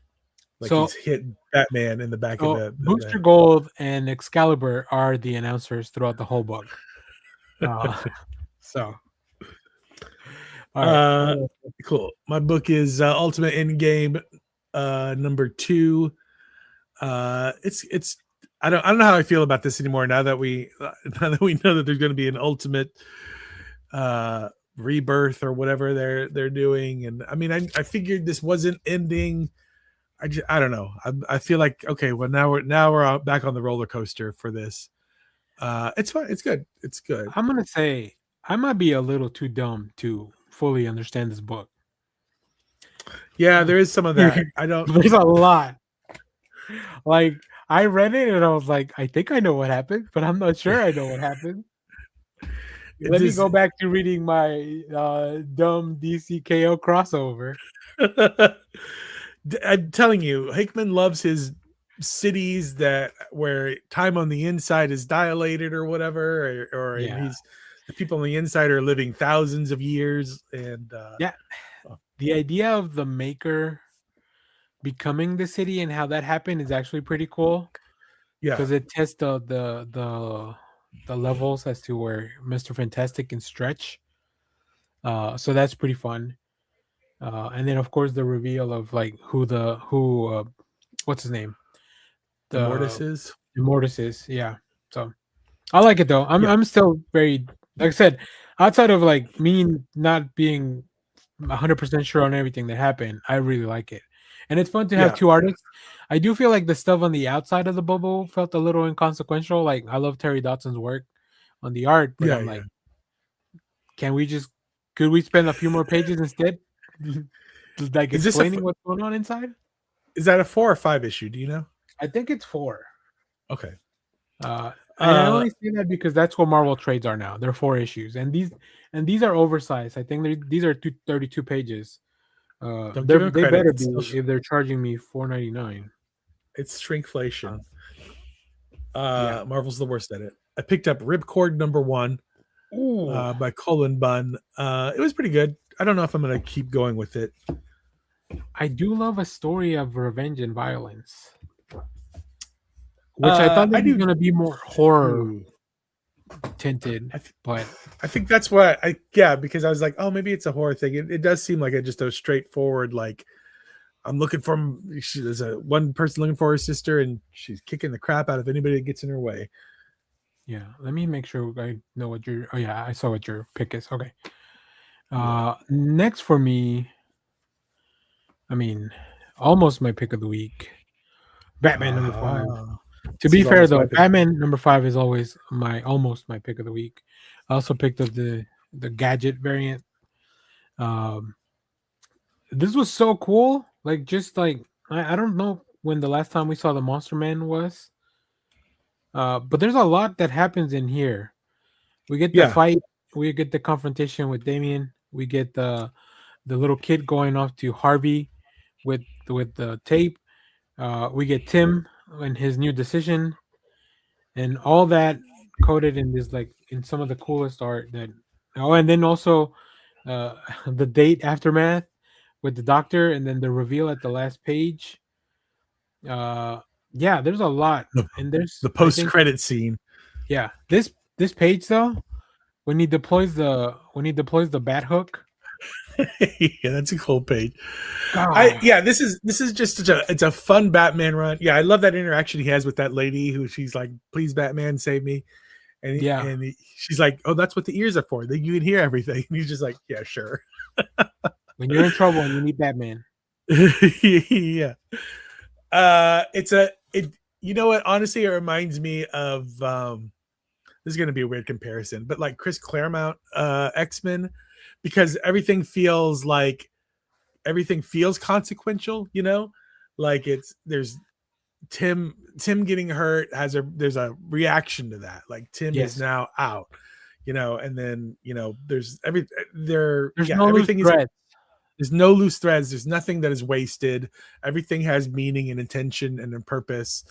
S8: like he's hit Batman in the back of the
S7: Booster Gold and Excalibur are the announcers throughout the whole book. So.
S8: Cool. My book is Ultimate Endgame #2. It's I don't know how I feel about this anymore now that we know that there's going to be an Ultimate rebirth or whatever they're doing. And I mean, I figured this wasn't ending. I don't know. I feel like, okay, well now we're back on the roller coaster for this. It's fun. It's good. It's good.
S7: I'm gonna say I might be a little too dumb to fully understand this book.
S8: Yeah, there is some of that.
S7: There's a lot. Like I read it and I was like, I think I know what happened, but I'm not sure I know what happened. Let me go back to reading my dumb DCKO crossover.
S8: I'm telling you, Hickman loves his cities where time on the inside is dilated or whatever, or he's the people on the inside are living thousands of years. And
S7: the idea of the Maker becoming the city and how that happened is actually pretty cool. Yeah, because it tests the levels as to where Mr. Fantastic can stretch. So that's pretty fun. And then of course the reveal of like who what's his name? The Mortis is. Yeah. So I like it though. I'm still very, like I said, outside of like me not being 100% sure on everything that happened, I really like it. And it's fun to have 2 artists. I do feel like the stuff on the outside of the bubble felt a little inconsequential. Like I love Terry Dotson's work on the art, but I'm like, can we just Could we spend a few more pages instead, like
S8: Is this
S7: explaining what's going on inside?
S8: is that a 4 or 5 issue? Do you know?
S7: I think it's 4.
S8: Okay.
S7: And I only say that because that's what Marvel trades are now. They're 4 issues, and these are oversized. I think these are 32 pages.
S8: Don't give
S7: They
S8: them credit.
S7: better
S8: It's
S7: be
S8: still
S7: if they're charging me $4.99.
S8: It's shrinkflation.
S7: Yeah.
S8: Marvel's the worst at it. I picked up Ripcord #1 by Colin Bunn. It was pretty good. I don't know if I'm going to keep going with it.
S7: I do love a story of revenge and violence, which I thought was going to be more horror tinted, but
S8: I think that's why because I was like, oh, maybe it's a horror thing. It does seem like just a straightforward, like, I'm looking for there's one person looking for her sister, and she's kicking the crap out of anybody that gets in her way.
S7: Yeah, let me make sure I know what your. Oh yeah, I saw what your pick is. Okay. Next for me, I mean, almost my pick of the week, Batman number 5. To be fair though, Batman number 5 is always almost my pick of the week. I also picked up the gadget variant. This was so cool. Like, just like I don't know when the last time we saw the Monster Man was. But there's a lot that happens in here. We get the fight, we get the confrontation with Damien, we get the little kid going off to Harvey with the tape. We get Tim and his new decision, and all that coded in this, like, in some of the coolest art that. Oh, and then also the date aftermath with the doctor, and then the reveal at the last page. Yeah, there's a lot, and there's
S8: the post-credit scene.
S7: Yeah, this page though, when he deploys the bat hook.
S8: Yeah, that's a cool page. This is just it's a fun Batman run. Yeah, I love that interaction he has with that lady who she's like, "Please, Batman, save me," and she's like, "Oh, that's what the ears are for. That you can hear everything." And he's just like, "Yeah, sure."
S7: When you're in trouble and you need Batman.
S8: Yeah. You know what? Honestly, it reminds me of this is going to be a weird comparison, but like Chris Claremont, X-Men, because everything feels consequential, you know, like there's Tim getting hurt there's a reaction to that. Like Tim is now out, you know, and then, you know, there's everything is. There's no loose threads. There's nothing that is wasted. Everything has meaning and intention and a purpose.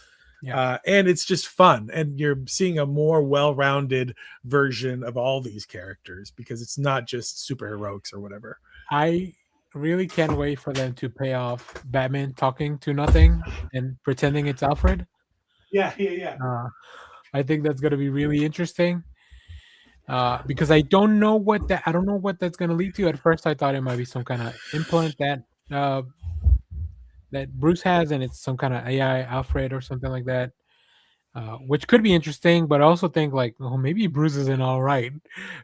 S8: Yeah. And it's just fun. And you're seeing a more well-rounded version of all these characters because it's not just superheroics or whatever.
S7: I really can't wait for them to pay off Batman talking to nothing and pretending it's Alfred.
S8: Yeah.
S7: I think that's going to be really interesting. Because I don't know what that's gonna lead to. At first, I thought it might be some kind of implant that Bruce has, and it's some kind of AI Alfred or something like that, which could be interesting. But I also think, like, oh, maybe Bruce isn't all right.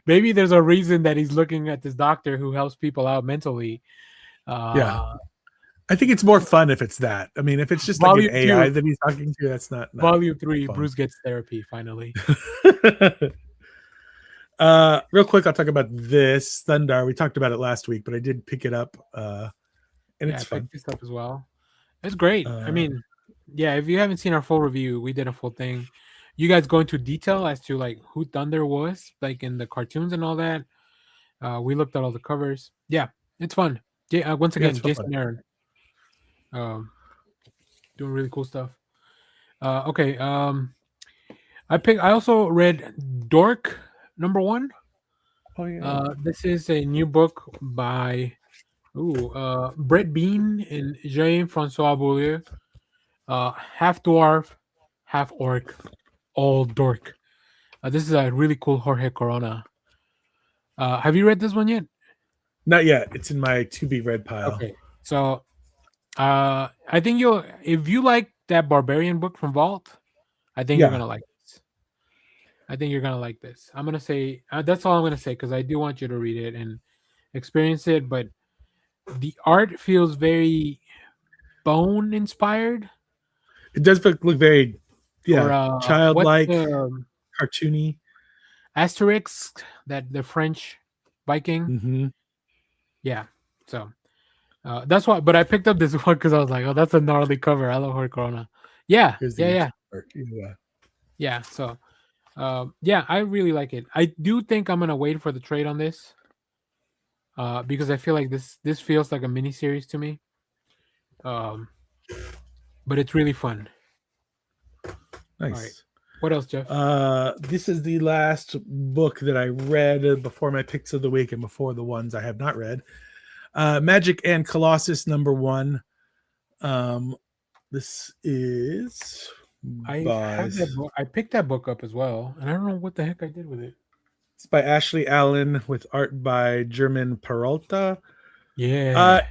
S7: Maybe there's a reason that he's looking at this doctor who helps people out mentally.
S8: I think it's more fun if it's that. I mean, if it's just like an AI that he's talking to, that's not
S7: Volume 3. Fun. Bruce gets therapy finally.
S8: Real quick, I'll talk about this Thundar. We talked about it last week, but I did pick it up, and it's fun.
S7: I picked this up as well. It's great. I mean, if you haven't seen our full review, we did a full thing. You guys go into detail as to like who Thunder was, like in the cartoons and all that. We looked at all the covers. Yeah, it's fun. Once again, Jason Aaron, doing really cool stuff. Okay. I also read Dork #1.
S8: Oh yeah.
S7: This is a new book by Brett Bean and Jean-Francois Beaulieu. Half dwarf, half orc, all dork. This is a really cool Jorge Corona. Have you read this one yet?
S8: Not yet. It's in my to be read pile.
S7: Okay. So I think if you like that Barbarian book from Vault, I think you're gonna like this. I think you're gonna like this. I'm gonna say that's all I'm gonna say because I do want you to read it and experience it. But the art feels very Bone inspired.
S8: It does look very childlike, cartoony.
S7: Asterix, that the French Viking.
S8: Mm-hmm.
S7: Yeah. So that's why. But I picked up this one because I was like, oh, that's a gnarly cover. I love Horde Corona. Yeah.
S8: Here's the
S7: Yeah.
S8: yeah.
S7: Yeah. So yeah, I really like it. I do think I'm gonna wait for the trade on this. Because I feel like this feels like a mini series to me. But it's really fun.
S8: Nice.
S7: All right. What else, Jeff?
S8: This is the last book that I read before my picks of the week and before the ones I have not read. Magic and Colossus #1. This is
S7: I have that book. I picked that book up as well, and I don't know what the heck I did with it.
S8: It's by Ashley Allen with art by German Peralta.
S7: Yeah.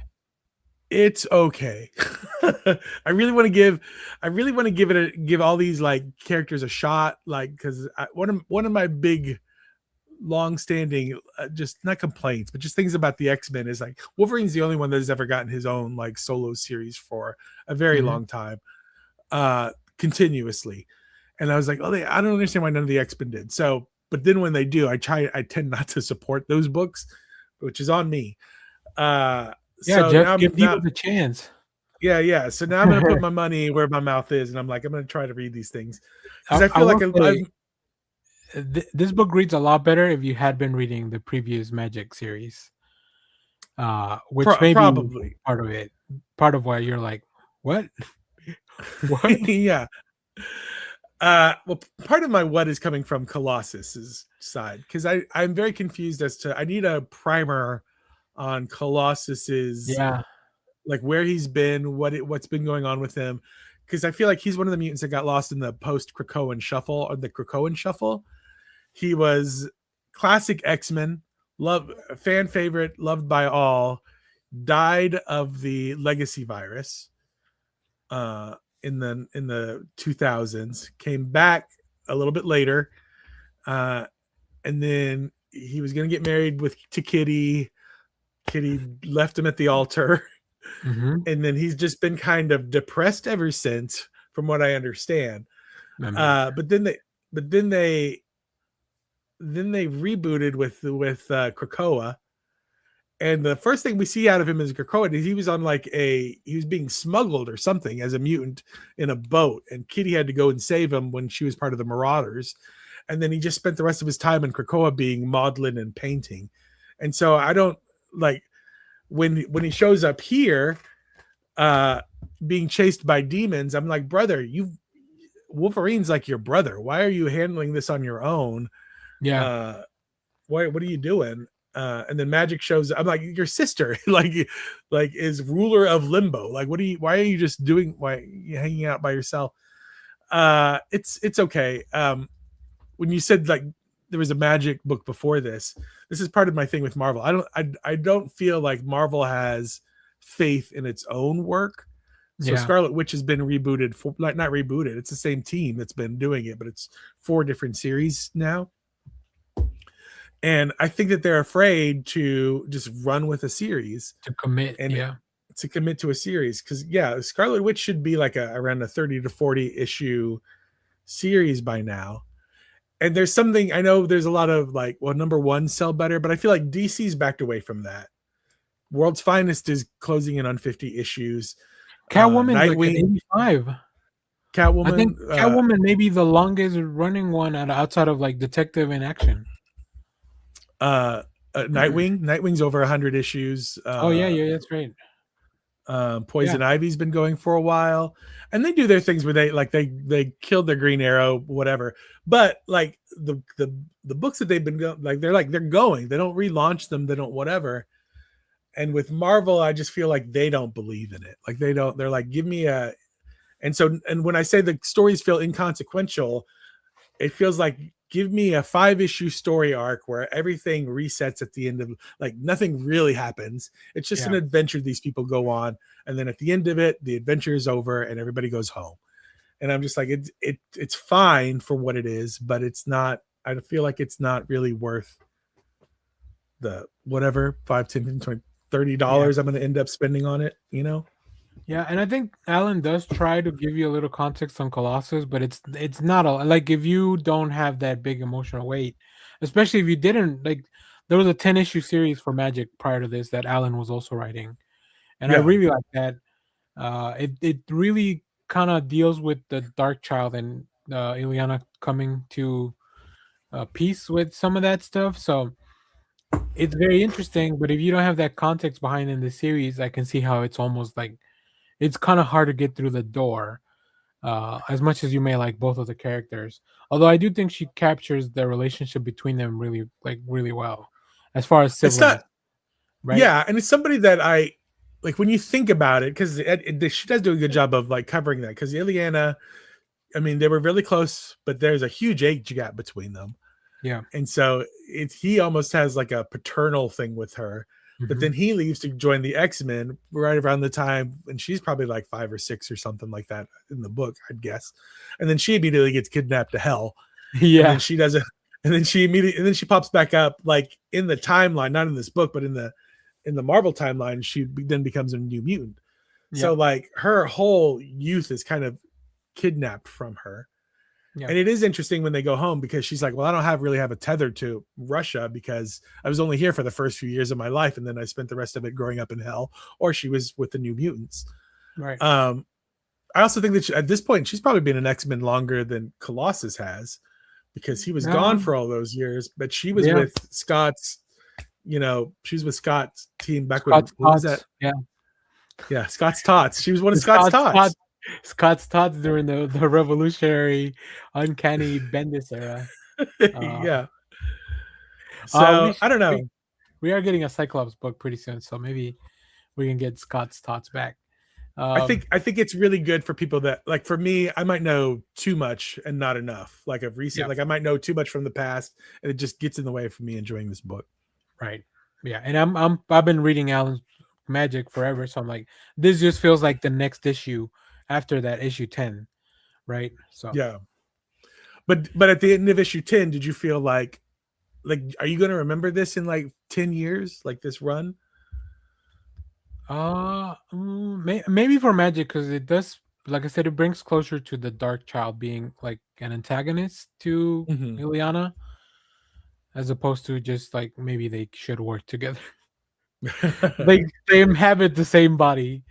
S8: It's okay. I really want to give all these like characters a shot, like, because one of my big long-standing just not complaints but just things about the X-Men is like Wolverine's the only one that has ever gotten his own like solo series for a very long time, continuously. And I was like, I don't understand why none of the X-Men did. So but then when they do, I tend not to support those books, which is on me.
S7: Yeah,
S8: so
S7: Jeff, give you the chance.
S8: Yeah. So now I'm gonna put my money where my mouth is, and I'm gonna try to read these things because I feel like
S7: this book reads a lot better if you had been reading the previous Magic series, which may
S8: probably
S7: be part of why you're like, what? What?
S8: Yeah. Well, part of my what is coming from Colossus's side, because I'm very confused as to I need a primer on Colossus's like where he's been, what's been going on with him, because I feel like he's one of the mutants that got lost in the post Krakoan shuffle or the Krakoan shuffle. He was classic X-Men, fan favorite, loved by all, died of the legacy virus. In the 2000s, came back a little bit later, and then he was going to get married to Kitty. Kitty left him at the altar, and then he's just been kind of depressed ever since, from what I understand. But then they rebooted with Krakoa. And the first thing we see out of him as Krakoa is he was being smuggled or something as a mutant in a boat, and Kitty had to go and save him when she was part of the Marauders. And then he just spent the rest of his time in Krakoa being modeling and painting. And so I don't like when he shows up here, being chased by demons. I'm like, brother, Wolverine's like your brother. Why are you handling this on your own?
S7: Yeah.
S8: What are you doing? And then Magic shows up. I'm like, your sister, like is ruler of Limbo. Like, why are you just why are you hanging out by yourself? It's okay. When you said like there was a Magic book before this is part of my thing with Marvel. I don't feel like Marvel has faith in its own work. So Scarlet Witch has been rebooted not rebooted. It's the same team that's been doing it, but it's 4 different series now. And I think that they're afraid to just run with a series,
S7: to commit
S8: to a series. Because Scarlet Witch should be like around a 30 to 40 issue series by now. And there's something, I know there's a lot of like, well, #1 sell better, but I feel like DC's backed away from that. World's Finest is closing in on 50 issues.
S7: Catwoman like 85.
S8: Catwoman.
S7: I think Catwoman may be the longest running one outside of like Detective in Action.
S8: Nightwing's over 100 issues.
S7: Yeah, that's right.
S8: Poison Ivy's been going for a while, and they do their things where they killed their Green Arrow, whatever. But like the books that they've been going, they're going. They don't relaunch them. They don't whatever. And with Marvel, I just feel like they don't believe in it. Like they're like, give me a. And when I say the stories feel inconsequential, it feels like, give me a 5-issue story arc where everything resets at the end of, like, nothing really happens. It's just an adventure these people go on. And then at the end of it, the adventure is over and everybody goes home. And I'm just like, it's fine for what it is, but it's not, I feel like it's not really worth the whatever, $5, $10, $20, $30 I'm going to end up spending on it, you know?
S7: Yeah, and I think Alan does try to give you a little context on Colossus, but it's not like if you don't have that big emotional weight, especially if you didn't like there was a 10-issue series for Magic prior to this that Alan was also writing, and I
S8: Yeah.
S7: really like that. It really kind of deals with the Dark Child and Ileana coming to peace with some of that stuff. So it's very interesting. But if you don't have that context behind in the series, I can see how it's almost like it's kind of hard to get through the door. As much as you may like both of the characters, although I do think she captures the relationship between them really well, as far as
S8: It's
S7: siblings,
S8: not,
S7: right?
S8: yeah, and it's somebody that I like when you think about it, because she does do a good job of like covering that. Because Ileana, I mean, they were really close, but there's a huge age gap between them.
S7: Yeah.
S8: And so he almost has like a paternal thing with her. But then he leaves to join the X-Men right around the time, and she's probably like 5 or 6 or something like that in the book, I'd guess. And then she immediately gets kidnapped to hell.
S7: Yeah.
S8: And then she does it, and then she pops back up like in the timeline, not in this book, but in the Marvel timeline, she then becomes a New Mutant. So like her whole youth is kind of kidnapped from her. And it is interesting when they go home, because she's like, well, I don't really have a tether to Russia, because I was only here for the first few years of my life, and then I spent the rest of it growing up in hell. Or she was with the New Mutants.
S7: Right.
S8: I also think that at this point, she's probably been an X-Men longer than Colossus has, because he was gone for all those years. But she was with Scott's, she was with Scott's team back when. What was that? Yeah, Scott's Tots. She was one of Scott's Tots.
S7: Scott's Tots during the revolutionary uncanny Bendis era.
S8: Yeah. So I don't know.
S7: We are getting a Cyclops book pretty soon, so maybe we can get Scott's Tots back.
S8: I think it's really good for people that, like, for me, I might know too much and not enough. Like of recent, like I might know too much from the past, and it just gets in the way for me enjoying this book.
S7: Right. Yeah, and I've been reading Alan's Magic forever, so I'm like, this just feels like the next issue after that issue 10, right? So
S8: yeah. But at the end of issue 10, did you feel like are you going to remember this in like 10 years, like this run?
S7: Maybe for Magic, because it does, like I said, it brings closure to the Dark Child being like an antagonist to Ileana, as opposed to just like maybe they should work together. they inhabit the same body,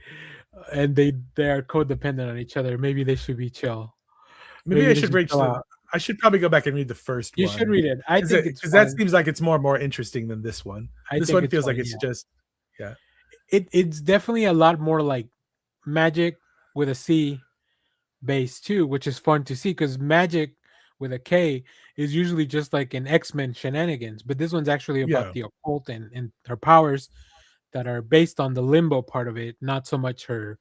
S7: and they are codependent on each other. Maybe they should be chill.
S8: Maybe I should reach I should probably go back and read the first one.
S7: You should read it. I think it's
S8: because that seems like it's more interesting than this one. This one feels like it's just
S7: it's definitely a lot more like Magic with a C base too, which is fun to see, because Magic with a K is usually just like an X-Men shenanigans, but this one's actually about the occult and her powers that are based on the limbo part of it, not so much her.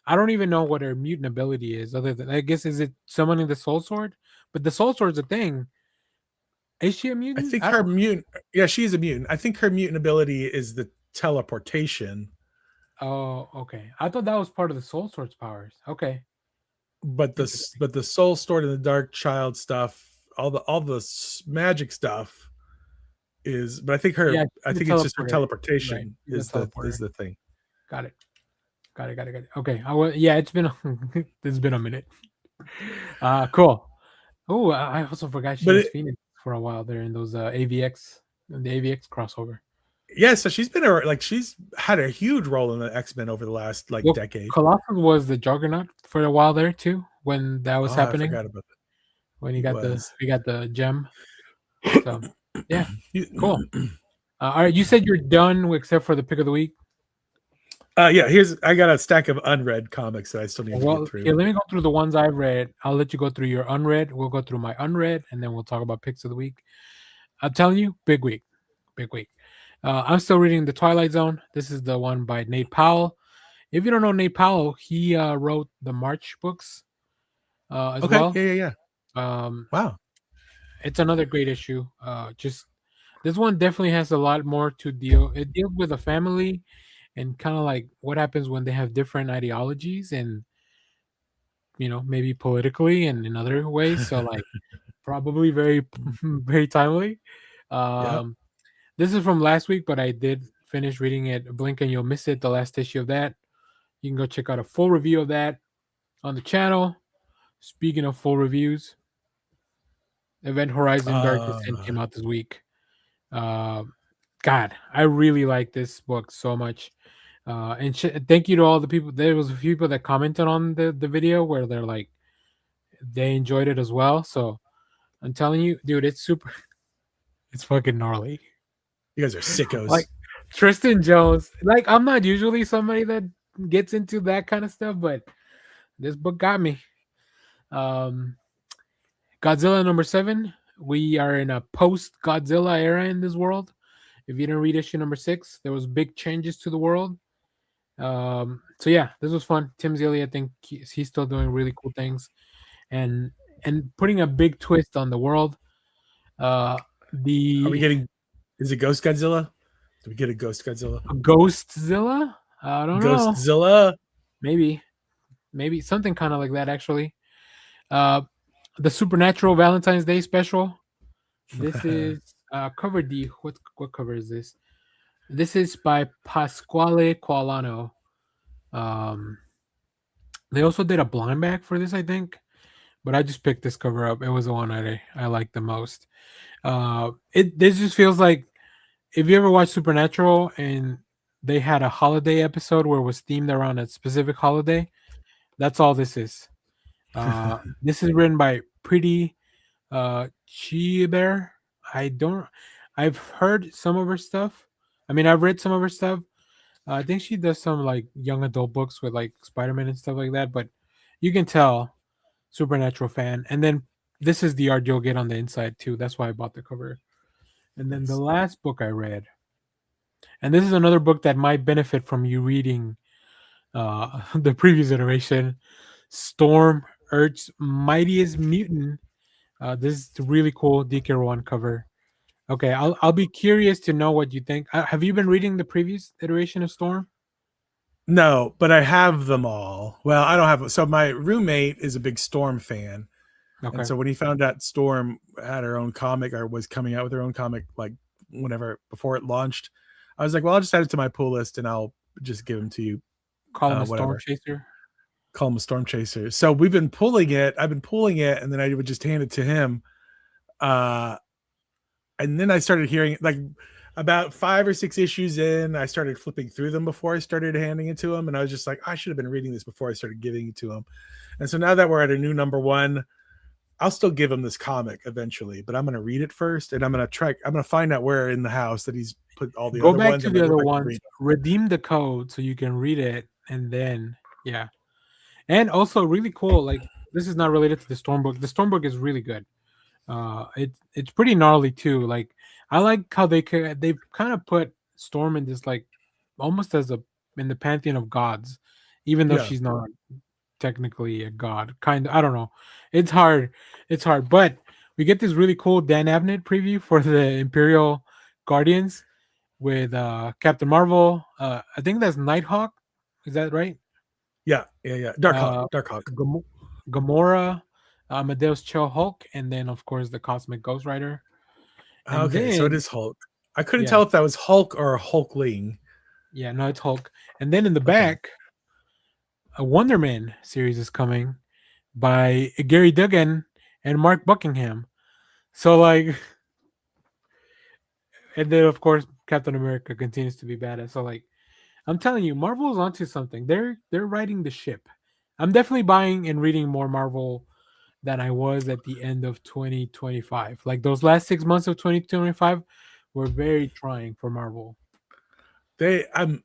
S7: I don't even know what her mutant ability is, other than, I guess, is it summoning the soul sword? But the soul sword's a thing. Is she a mutant?
S8: I think her mutant. Yeah, she's a mutant. I think her mutant ability is the teleportation.
S7: Oh, okay. I thought that was part of the soul sword's powers. Okay.
S8: But the soul sword and the Dark Child stuff, all the magic stuff is. But I think her.
S7: Yeah,
S8: I think it's just her teleportation is the thing.
S7: Got it. Okay. It's been it's been a minute. Cool. Oh, I also forgot she was Phoenix for a while there in those the AVX crossover.
S8: Yeah, so she's had a huge role in the X-Men over the last decade.
S7: Colossus was the Juggernaut for a while there too, when that was happening.
S8: I forgot about that.
S7: When he got the gem. So yeah, cool. All right, you said you're done except for the pick of the week.
S8: Yeah, I got a stack of unread comics that I still need to get through.
S7: Let me go through the ones I've read. I'll let you go through your unread. We'll go through my unread, and then we'll talk about picks of the week. I'm telling you, big week. I'm still reading The Twilight Zone. This is the one by Nate Powell. If you don't know Nate Powell, he wrote the March books as well.
S8: Yeah. Wow.
S7: It's another great issue. Just this one definitely has a lot more to deal. It deals with a family and kind of like what happens when they have different ideologies and, maybe politically and in other ways. So like probably very, very timely. This is from last week, but I did finish reading it. Blink and you'll miss it. The last issue of that. You can go check out a full review of that on the channel. Speaking of full reviews, Event Horizon Dark Descent came out this week. God, I really like this book so much. Thank you to all the people. There was a few people that commented on the video where they're like they enjoyed it as well. So I'm telling you, dude, it's super. It's fucking gnarly.
S8: You guys are sickos.
S7: Like Tristan Jones. Like I'm not usually somebody that gets into that kind of stuff, but this book got me. Godzilla number 7. We are in a post-Godzilla era in this world. If you didn't read issue number 6, there was big changes to the world. So yeah, this was fun. Tim Zilli, I think he's still doing really cool things, and putting a big twist on the world.
S8: Are we getting? Is it Ghost Godzilla? Do we get a Ghost Godzilla?
S7: Ghostzilla? I don't know.
S8: Ghostzilla?
S7: Maybe something kind of like that. Actually, the Supernatural Valentine's Day special. This is cover D. What cover is this? This is by Pasquale Qualano. They also did a blind back for this, I think, but I just picked this cover up. It was the one I liked the most. This just feels like if you ever watched Supernatural and they had a holiday episode where it was themed around a specific holiday, that's all this is. This is written by Pretty Chiber. I've heard some of her stuff. I mean, I've read some of her stuff. I think she does some like young adult books with like Spider-Man and stuff like that, but you can tell Supernatural fan. And then this is the art you'll get on the inside too. That's why I bought the cover. And then the last book I read, and this is another book that might benefit from you reading the previous iteration, Storm Earth's Mightiest Mutant. This is really cool DK1 cover. Okay, I'll be curious to know what you think. Have you been reading the previous iteration of Storm?
S8: No, but I have them all. Well, I don't have. So my roommate is a big Storm fan. Okay. And so when he found out Storm had her own comic or was coming out with her own comic, like whenever before it launched, I was like, well, I'll just add it to my pull list and I'll just give them to you.
S7: Call him a Storm Chaser.
S8: Call him a Storm Chaser. So we've been pulling it. I've been pulling it, and then I would just hand it to him. And then I started hearing like about 5 or 6 issues in, I started flipping through them before I started handing it to him. And I was just like, I should have been reading this before I started giving it to him. And so now that we're at a new number 1, I'll still give him this comic eventually, but I'm going to read it first. And I'm going to find out where in the house that he's put all the other ones.
S7: Go back to the other ones, redeem the code so you can read it. And then, yeah. And also really cool. Like this is not related to the Storm book. The Storm book is really good. It's pretty gnarly too. Like I like how they've kind of put Storm in this like almost as in the pantheon of gods, even though she's not technically a god. Kind of, I don't know. It's hard, but we get this really cool Dan Abnett preview for the Imperial Guardians with Captain Marvel. I think that's Nighthawk. Is that right?
S8: Yeah. Darkhawk.
S7: Gamora. Amadeus Cho Hulk, and then of course the Cosmic Ghost Rider.
S8: So it is Hulk. I couldn't tell if that was Hulk or Hulkling.
S7: Yeah, no, it's Hulk. And then in the back, a Wonder Man series is coming by Gary Duggan and Mark Buckingham. So like, and then of course Captain America continues to be badass. So like, I'm telling you, Marvel's onto something. They're riding the ship. I'm definitely buying and reading more Marvel than I was at the end of 2025. Like those last 6 months of 2025 were very trying for Marvel.
S8: I'm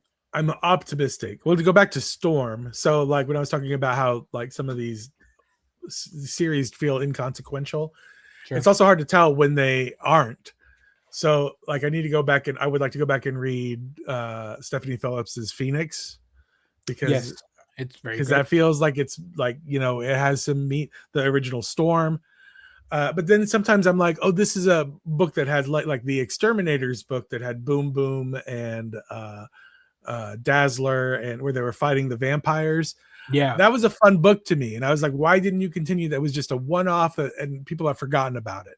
S8: optimistic. Well, to go back to Storm, so like when I was talking about how like some of these series feel inconsequential, it's also hard to tell when they aren't. So like I would like to go back and read Stephanie Phillips's Phoenix because
S7: it's very
S8: because that feels like it's like, you know, it has some meat, the original Storm. But then sometimes I'm like, oh, this is a book that has like the Exterminators book that had Boom Boom and Dazzler and where they were fighting the vampires.
S7: Yeah,
S8: that was a fun book to me. And I was like, why didn't you continue? That was just a one-off and people have forgotten about it.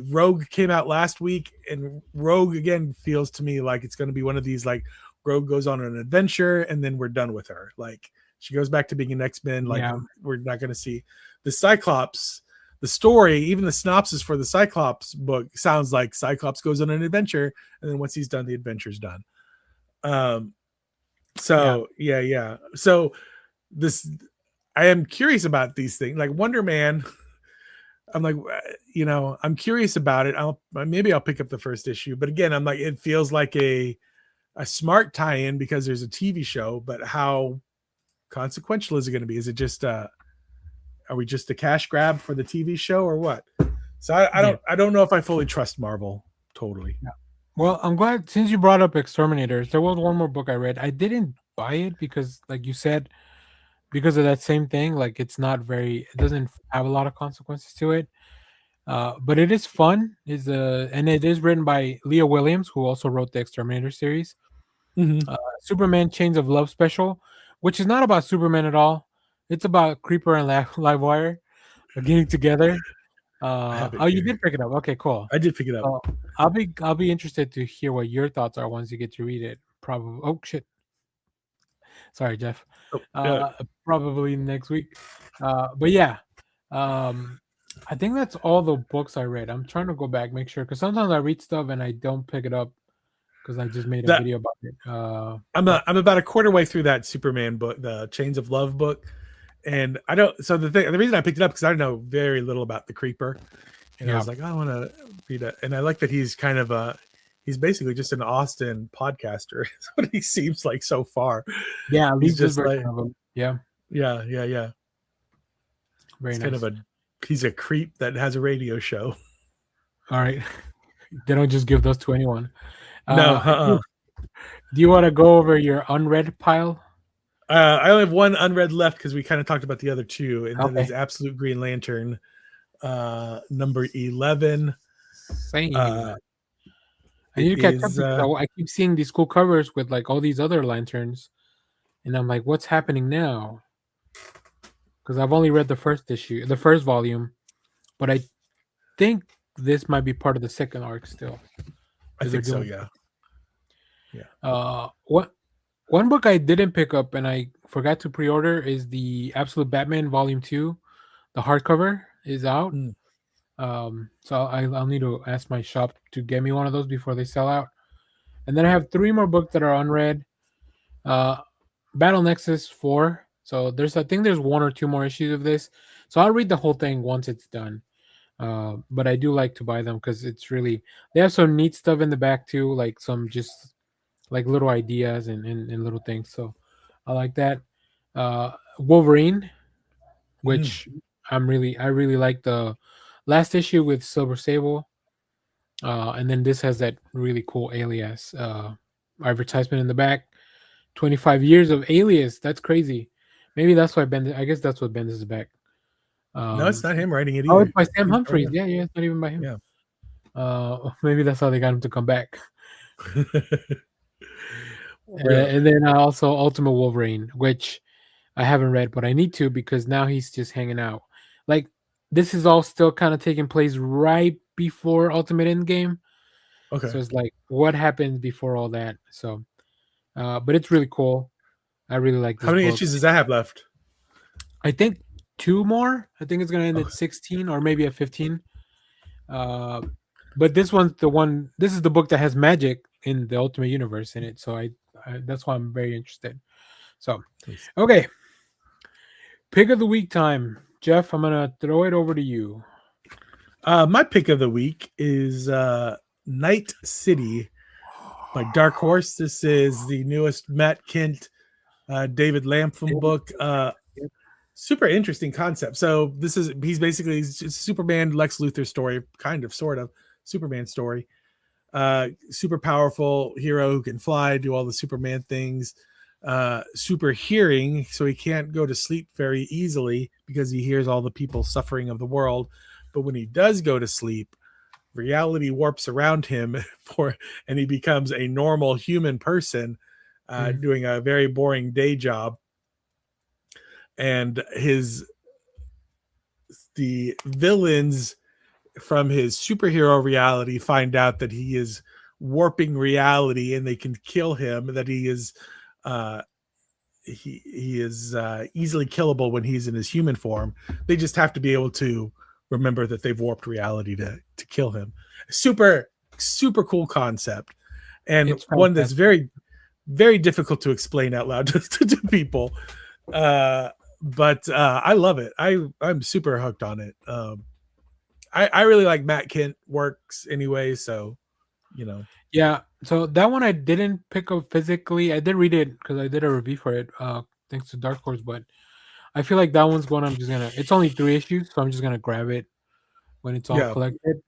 S8: Rogue came out last week, and Rogue again feels to me like it's going to be one of these like Rogue goes on an adventure and then we're done with her. Like she goes back to being an X-Men. Like we're not going to see the Cyclops. the story, even the synopsis for the Cyclops book sounds like Cyclops goes on an adventure, and then once he's done, the adventure's done. So yeah. So this, I am curious about these things, like Wonder Man. I'm like, I'm curious about it. Maybe I'll pick up the first issue, but again, I'm like, it feels like a smart tie-in because there's a TV show, but how consequential is it going to be? Is it just are we just a cash grab for the TV show or what? So I don't know if I fully trust Marvel totally.
S7: Yeah. Well, I'm glad since you brought up Exterminators, there was one more book I read. I didn't buy it because, like you said, because of that same thing, like it doesn't have a lot of consequences to it. But it is fun. And it is written by Leah Williams, who also wrote the Exterminator series. Superman Chains of Love special, which is not about Superman at all. It's about Creeper and Livewire getting together. You did pick it up. Okay, cool.
S8: I did pick it up.
S7: I'll be interested to hear what your thoughts are once you get to read it. Probably. Oh shit. Sorry, Jeff. Probably next week. But yeah, I think that's all the books I read. I'm trying to go back, make sure, because sometimes I read stuff and I don't pick it up because I just made a video about it.
S8: I'm about a quarter way through that Superman book, the Chains of Love book, and I don't. So the reason I picked it up because I know very little about the Creeper, and I was like, I want to read it, and I like that he's kind of he's basically just an Austin podcaster. Is what he seems like so far.
S7: Yeah,
S8: he's just like,
S7: yeah.
S8: Very
S7: nice.
S8: Kind of he's a creep that has a radio show.
S7: All right, they don't just give those to anyone.
S8: No.
S7: Do you want to go over your unread pile?
S8: I only have one unread left because we kind of talked about the other two, and then there's Absolute Green Lantern, number 11.
S7: Same. I need to catch up because I keep seeing these cool covers with like all these other lanterns, and I'm like, what's happening now? Because I've only read the first volume, but I think this might be part of the second arc still.
S8: I think so, yeah.
S7: One book I didn't pick up and I forgot to pre-order is the Absolute Batman Volume 2. The hardcover is out. So I'll need to ask my shop to get me one of those before they sell out. And then I have 3 more books that are unread. Battle Nexus 4. So I think there's 1 or 2 more issues of this. So I'll read the whole thing once it's done. But I do like to buy them because they have some neat stuff in the back too, like some just like little ideas and little things. So I like that. Wolverine, which I really like the last issue with Silver Sable. And then this has that really cool Alias advertisement in the back. 25 years of Alias. That's crazy. Maybe that's why I guess that's what Bendis is back.
S8: No, it's not him writing it either.
S7: Oh, it's by Sam Humphries. Yeah, it's not even by him.
S8: Yeah.
S7: Maybe that's how they got him to come back. And then also Ultimate Wolverine, which I haven't read, but I need to because now he's just hanging out. Like this is all still kind of taking place right before Ultimate Endgame.
S8: Okay.
S7: So it's like what happens before all that. So, but it's really cool. I really like this.
S8: How many
S7: book.
S8: issues does that have left?
S7: I think 2 more. I think it's gonna end at 16 or maybe at 15. But this one's the one. This is the book that has magic in the Ultimate Universe in it. So I that's why I'm very interested. So, okay. Pick of the week time, Jeff. I'm gonna throw it over to you.
S8: My pick of the week is Night City by Dark Horse. This is the newest Matt Kent, David Lapham book. Super interesting concept. So he's basically Superman, Lex Luthor story, kind of, sort of Superman story. Super powerful hero who can fly, do all the Superman things. Super hearing, so he can't go to sleep very easily because he hears all the people suffering of the world. But when he does go to sleep, reality warps around him and he becomes a normal human person doing a very boring day job. And the villains from his superhero reality find out that he is warping reality and they can kill him, that he is easily killable when he's in his human form. They just have to be able to remember that they've warped reality to kill him. Super cool concept, and
S7: It's
S8: one that's
S7: fantastic.
S8: very, very difficult to explain out loud to people. But I love it. I'm super hooked on it. I really like Matt Kent works anyway, so
S7: Yeah, so that one I didn't pick up physically. I did read it because I did a review for it, thanks to Dark Horse. But I feel like that one's one I'm just gonna. It's only 3 issues, so I'm just gonna grab it when it's all
S8: yeah.
S7: collected.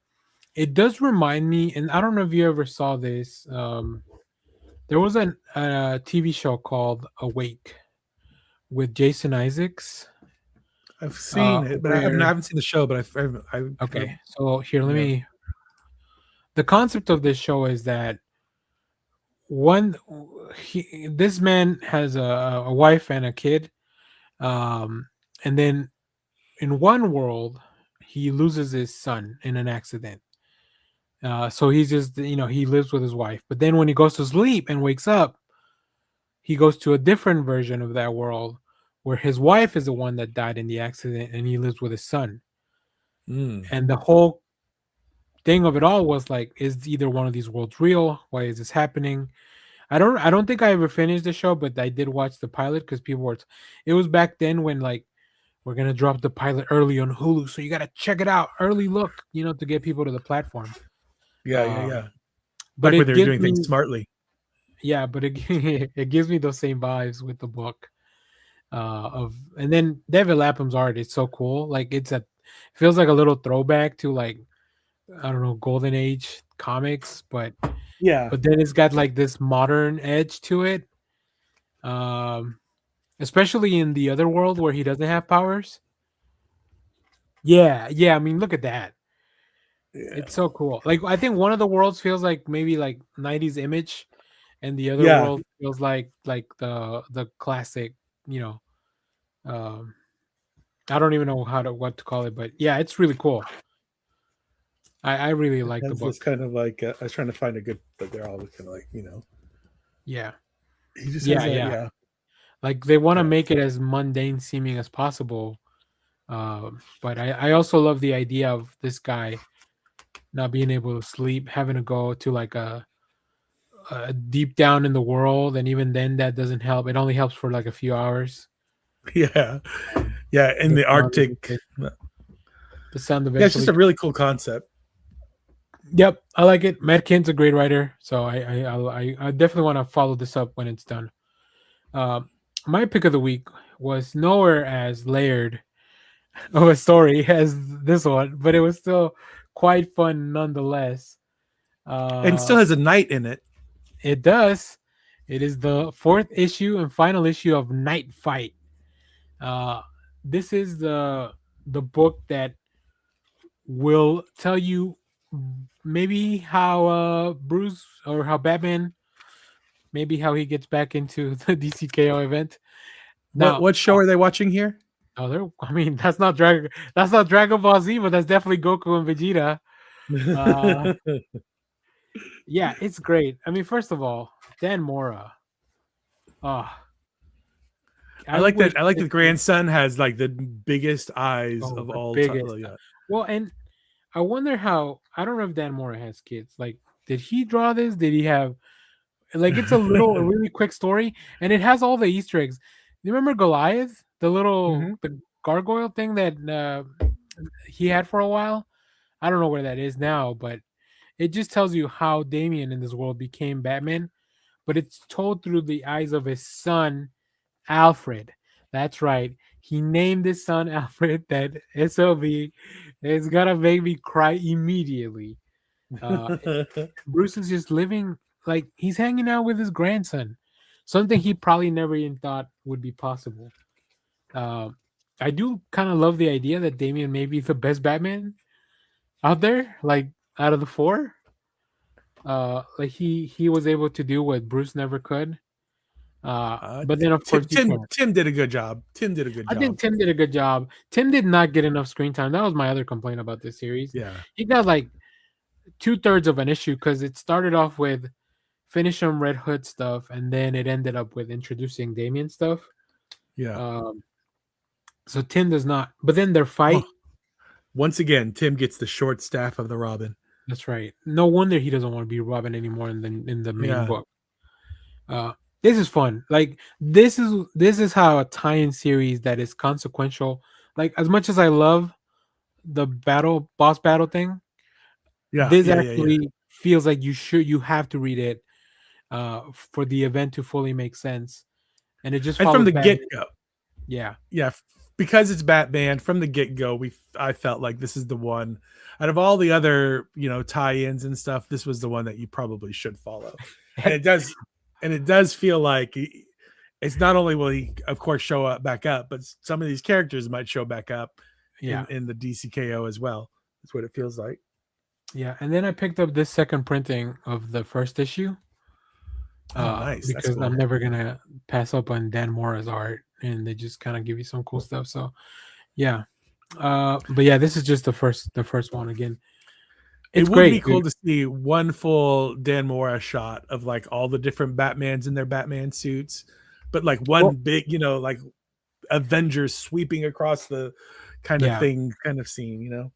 S7: It does remind me, and I don't know if you ever saw this. There was a TV show called Awake with Jason Isaacs.
S8: I've seen it, but I haven't seen the show. But
S7: Okay, so here, let
S8: yeah.
S7: me. The concept of this show is that this man has a wife and a kid, and then in one world he loses his son in an accident. So he's just, he lives with his wife, but then when he goes to sleep and wakes up, he goes to a different version of that world where his wife is the one that died in the accident and he lives with his son. And the whole thing of it all was like, is either one of these worlds real? Why is this happening? I don't think I ever finished the show, but I did watch the pilot because it was back then when like, we're gonna drop the pilot early on Hulu, so you gotta check it out, early look, to get people to the platform.
S8: Yeah.
S7: But
S8: like when they're
S7: gives
S8: doing things smartly.
S7: Yeah, but it it gives me those same vibes with the book. And then David Lapham's art is so cool. Like feels like a little throwback to like, I don't know, Golden Age comics, but then it's got like this modern edge to it. Especially in the other world where he doesn't have powers. Yeah. I mean, look at that. Yeah. It's so cool. Like, I think one of the worlds feels like maybe like 90s Image, and the other world feels like the classic, I don't even know what to call it, but yeah, it's really cool. I really like the book.
S8: It's kind of like I was trying to find a good, but they're all kind of like,
S7: Yeah.
S8: He just yeah.
S7: Like they want to make it as mundane seeming as possible. But I also love the idea of this guy not being able to sleep, having to go to like a deep down in the world, and even then that doesn't help. It only helps for like a few hours.
S8: Yeah, in the Arctic.
S7: The sound eventually.
S8: Yeah, it's just a really cool concept.
S7: Yep, I like it. Matt Kent's a great writer, so I definitely want to follow this up when it's done. My pick of the week was nowhere as layered of a story as this one, but it was still quite fun nonetheless.
S8: And still has a knight in it.
S7: It does. It is the 4th issue and final issue of Knightfight. This is the book that will tell you maybe how Bruce, or how Batman, maybe how he gets back into the DCKO event.
S8: Now, what show are they watching here?
S7: That's not Dragon Ball Z, but that's definitely Goku and Vegeta. Yeah, it's great. I mean, first of all, Dan Mora. I
S8: like that. I like the grandson has like the biggest eyes of all time.
S7: Yeah. Well, and I wonder how. I don't know if Dan Mora has kids. Like, did he draw this? Did he have? Like, it's a really quick story, and it has all the Easter eggs. You remember Goliath, the little the gargoyle thing that he had for a while? I don't know where that is now, but it just tells you how Damian in this world became Batman, but it's told through the eyes of his son, Alfred. That's right. He named his son Alfred. That SOB is gonna make me cry immediately. Bruce is just living like he's hanging out with his grandson, something he probably never even thought would be possible. I do kind of love the idea that Damian may be the best Batman out there, like out of the 4. Like he was able to do what Bruce never could. But then of course
S8: Tim did a good job.
S7: I think Tim did a good job. Tim did not get enough screen time. That was my other complaint about this series.
S8: Yeah,
S7: he got like 2/3 of an issue because it started off with finish on Red Hood stuff, and then it ended up with introducing Damian stuff.
S8: Yeah.
S7: So Tim does not. But then their fight
S8: Once again, Tim gets the short staff of the Robin.
S7: That's right. No wonder he doesn't want to be Robin anymore in the main
S8: Yeah.
S7: book. This is fun. Like this is how a tie-in series that is consequential. Like as much as I love the boss battle thing, this actually feels like you have to read it for the event to fully make sense. And it just
S8: And from the
S7: Batman.
S8: get-go.
S7: Yeah.
S8: Yeah, because it's Batman from the get-go, I felt like this is the one out of all the other, tie-ins and stuff, this was the one that you probably should follow. And it does feel like it's not only will he of course show up back up, but some of these characters might show back up in the DCKO as well. That's what it feels like.
S7: Yeah, and then I picked up this second printing of the first issue.
S8: Nice.
S7: Because cool. I'm never gonna pass up on Dan Mora's art, and they just kind of give you some cool stuff. So, yeah, but yeah, this is just the first one again.
S8: It would be cool to see one full Dan Mora shot of like all the different Batmans in their Batman suits, but like one big, like Avengers sweeping across the kind of scene.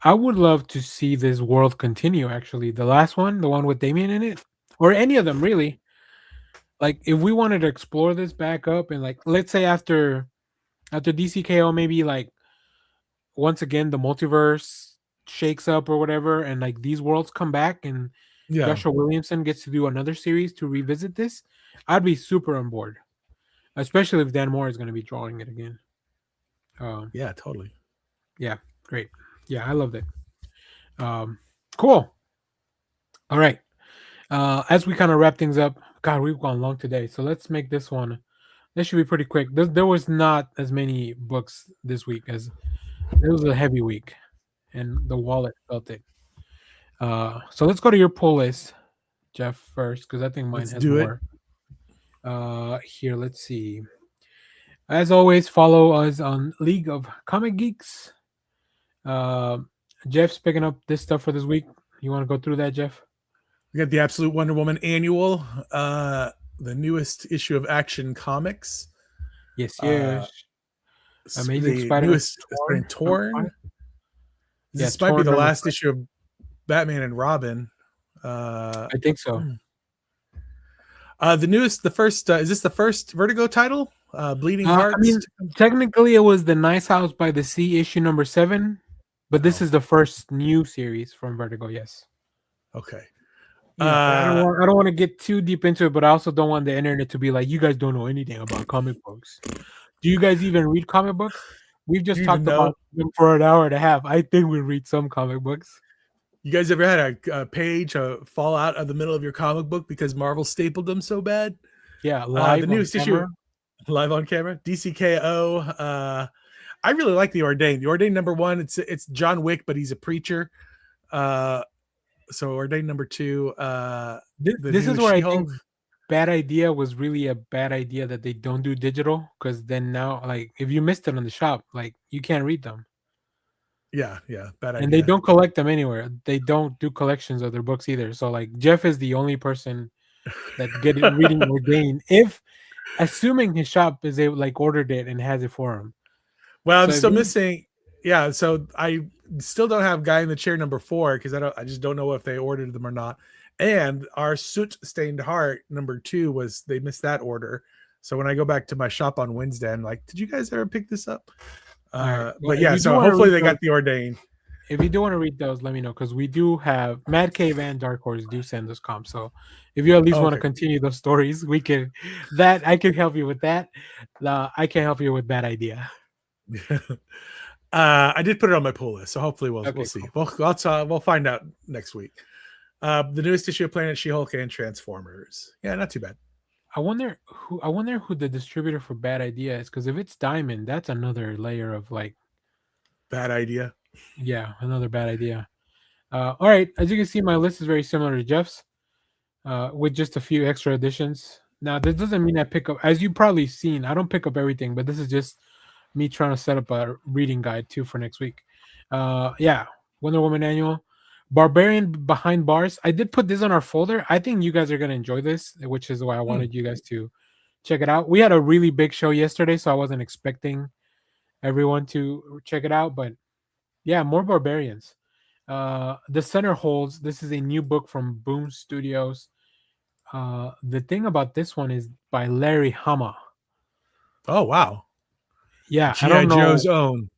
S7: I would love to see this world continue. Actually, the last one, the one with Damian in it, or any of them really. Like if we wanted to explore this back up and like let's say after DCKO, maybe like once again the multiverse shakes up or whatever, and like these worlds come back and Joshua Williamson gets to do another series to revisit this, I'd be super on board. Especially if Dan Moore is going to be drawing it again.
S8: Yeah, totally.
S7: Yeah, great. Yeah, I loved it. Cool. All right. As we kind of wrap things up, God, we've gone long today, so let's make this one. This should be pretty quick. There was not as many books this week as it was a heavy week, and the wallet felt it. So let's go to your pull list, Jeff, first, because I think mine has more. Here, let's see. As always, follow us on League of Comic Geeks. Jeff's picking up this stuff for this week. You want to go through that, Jeff?
S8: We got the Absolute Wonder Woman annual, the newest issue of Action Comics.
S7: Yes.
S8: Amazing Spider-Man Torn. This might be the last issue of Batman and Robin.
S7: I think so.
S8: Is this the first Vertigo title? Bleeding Hearts?
S7: I mean, technically it was the Nice House by the Sea issue number 7, but this is the first new series from Vertigo, yes.
S8: Okay.
S7: Yeah, I don't want to get too deep into it, but I also don't want the internet to be like, you guys don't know anything about comic books. Do you guys even read comic books? We've just talked about them for an hour and a half. I think we read some comic books.
S8: You guys ever had a page fall out of the middle of your comic book because Marvel stapled them so bad?
S7: Yeah, live
S8: the newest issue, live on camera. DCKO. I really like the Ordained. The Ordained number 1. It's John Wick, but he's a preacher. So Ordained number 2.
S7: This is where I think Bad Idea was really a bad idea that they don't do digital, because then now, like, if you missed it on the shop, like, you can't read them.
S8: Yeah, bad idea.
S7: And they don't collect them anywhere. They don't do collections of their books either. So like Jeff is the only person that reading Ordained, if assuming his shop is ordered it and has it for him.
S8: Well, I'm still missing. Yeah, so I still don't have Guy in the Chair number 4 because I just don't know if they ordered them or not. And our Soot Stained Heart number 2 they missed that order. So when I go back to my shop on Wednesday, I'm like, did you guys ever pick this up?
S7: Right.
S8: But yeah, so hopefully they got the Ordained.
S7: If you do want to read those, let me know, because we do have Mad Cave and Dark Horse do send us comps. So if you at least want to continue those stories, I can help you with that. I can help you with Bad Idea.
S8: I did put it on my pull list, so hopefully we'll see. Cool. We'll find out next week. The newest issue of Planet She-Hulk and Transformers. Yeah, not too bad.
S7: I wonder who the distributor for Bad Idea is, because if it's Diamond, that's another layer of
S8: Bad Idea.
S7: Yeah, another Bad Idea. All right, as you can see, my list is very similar to Jeff's, with just a few extra additions. Now, this doesn't mean I pick up, as you've probably seen, I don't pick up everything, but this is just me trying to set up a reading guide too for next week. Wonder Woman annual. Barbarian Behind Bars. I did put this on our folder. I think you guys are going to enjoy this, which is why I wanted you guys to check it out. We had a really big show yesterday, so I wasn't expecting everyone to check it out, but Yeah, more barbarians. The Center Holds. This is a new book from Boom Studios. The thing about this one is by Larry Hama.
S8: Oh wow.
S7: Yeah, I
S8: G.I.
S7: don't know.
S8: Joe's own.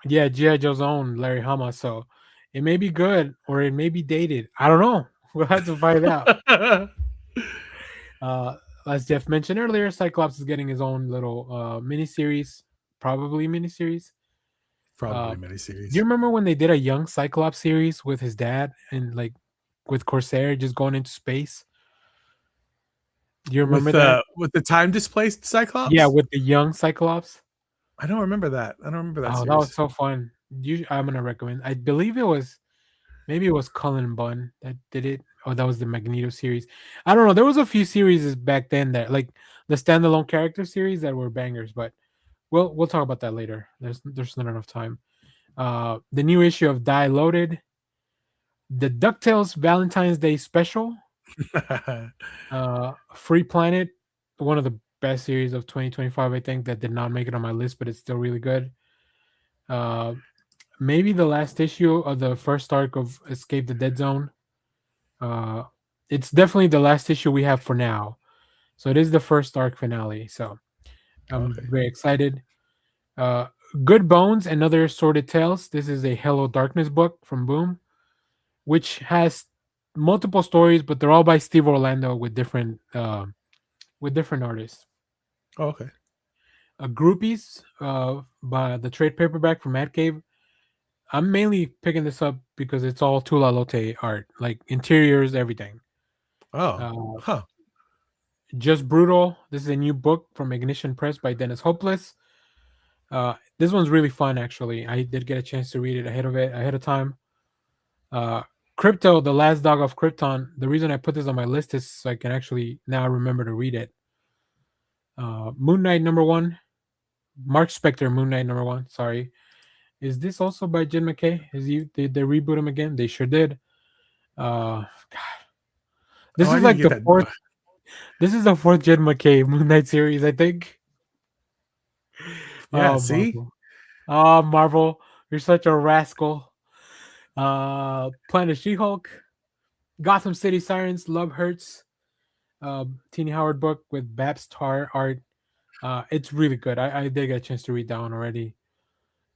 S7: Yeah, G.I. Joe's own Larry Hama. So it may be good or it may be dated. I don't know. We'll have to find out. As Jeff mentioned earlier, Cyclops is getting his own little miniseries, probably miniseries.
S8: Probably
S7: Do
S8: miniseries.
S7: you remember when they did a young Cyclops series with his dad and like with Corsair just going into space? Do you remember that?
S8: With the time displaced Cyclops?
S7: Yeah, with the young Cyclops.
S8: I don't remember that. I don't remember that
S7: Oh,
S8: series.
S7: that was so fun. I'm gonna recommend. I believe it was maybe it was Cullen Bunn that did it. Oh, that was the Magneto series. I don't know. There was a few series back then that like the standalone character series that were bangers, but we'll talk about that later. There's not enough time. The new issue of Die Loaded, the DuckTales Valentine's Day special, Free Planet, one of the best series of 2025, I think, that did not make it on my list, but it's still really good. Maybe the last issue of the first arc of Escape the Dead Zone. It's definitely the last issue we have for now. So it is the first arc finale. So I'm very excited. Good Bones and Other Sordid Tales. This is a Hello Darkness book from Boom, which has multiple stories, but they're all by Steve Orlando with different artists.
S8: Oh, okay.
S7: Groupies by the trade paperback from Mad Cave. I'm mainly picking this up because it's all Tula Lote art, like interiors, everything.
S8: Oh,
S7: Just Brutal. This is a new book from Ignition Press by Dennis Hopeless. This one's really fun, actually. I did get a chance to read it ahead of time. Crypto, The Last Dog of Krypton. The reason I put this on my list is so I can actually now remember to read it. Moon Knight #1. Mark Spector, Moon Knight #1. Sorry. Is this also by Jed McKay? Did they reboot him again? They sure did. God. This is like the fourth. This is the fourth Jed McKay Moon Knight series, I think.
S8: Yeah, see?
S7: Marvel, you're such a rascal. Planet She-Hulk, Gotham City Sirens, Love Hurts, Teeny Howard book with Babs Tarr art. It's really good. I did get a chance to read that one already.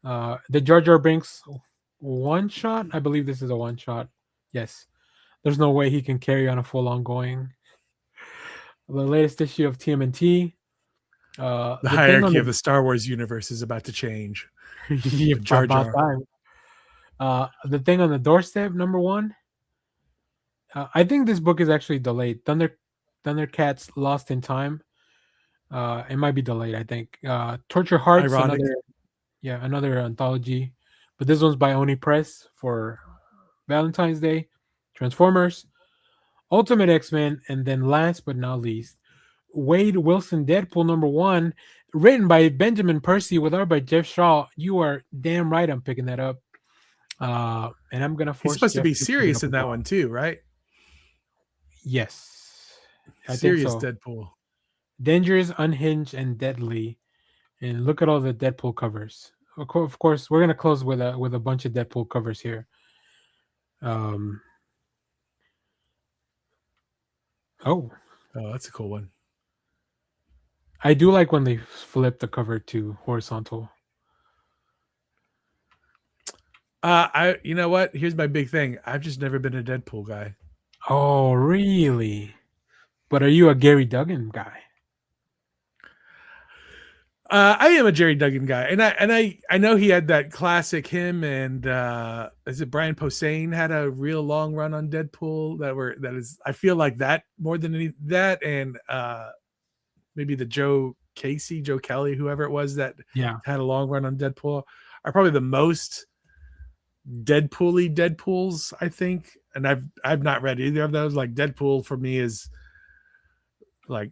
S7: The Jar Jar Binks one shot. I believe this is a one shot. Yes. There's no way he can carry on a full ongoing. The latest issue of TMNT.
S8: The hierarchy of the Star Wars universe is about to change.
S7: Jar Jar. The Thing on the Doorstep #1. I think this book is actually delayed. Thundercats Lost in Time. It might be delayed, I think. Torture Hearts, another anthology. But this one's by Oni Press for Valentine's Day. Transformers, Ultimate X-Men, and then last but not least, Wade Wilson Deadpool #1, written by Benjamin Percy with art by Jeff Shaw. You are damn right I'm picking that up. And I'm gonna force.
S8: He's supposed to be serious in that one too, right?
S7: Yes, I
S8: serious
S7: think so.
S8: Deadpool.
S7: Dangerous, Unhinged, and Deadly. And look at all the Deadpool covers. Of course, we're gonna close with a bunch of Deadpool covers here. Oh,
S8: that's a cool one.
S7: I do like when they flip the cover to horizontal.
S8: You know what? Here's my big thing. I've just never been a Deadpool guy.
S7: Oh, really? But are you a Gary Duggan guy?
S8: I am a Jerry Duggan guy, and I know he had that classic. Him and is it Brian Posehn had a real long run on Deadpool that is. I feel like that more than that, and maybe the Joe Kelly, whoever it was that had a long run on Deadpool, are probably the most Deadpool-y Deadpools, I think. And I've not read either of those. Like Deadpool for me is like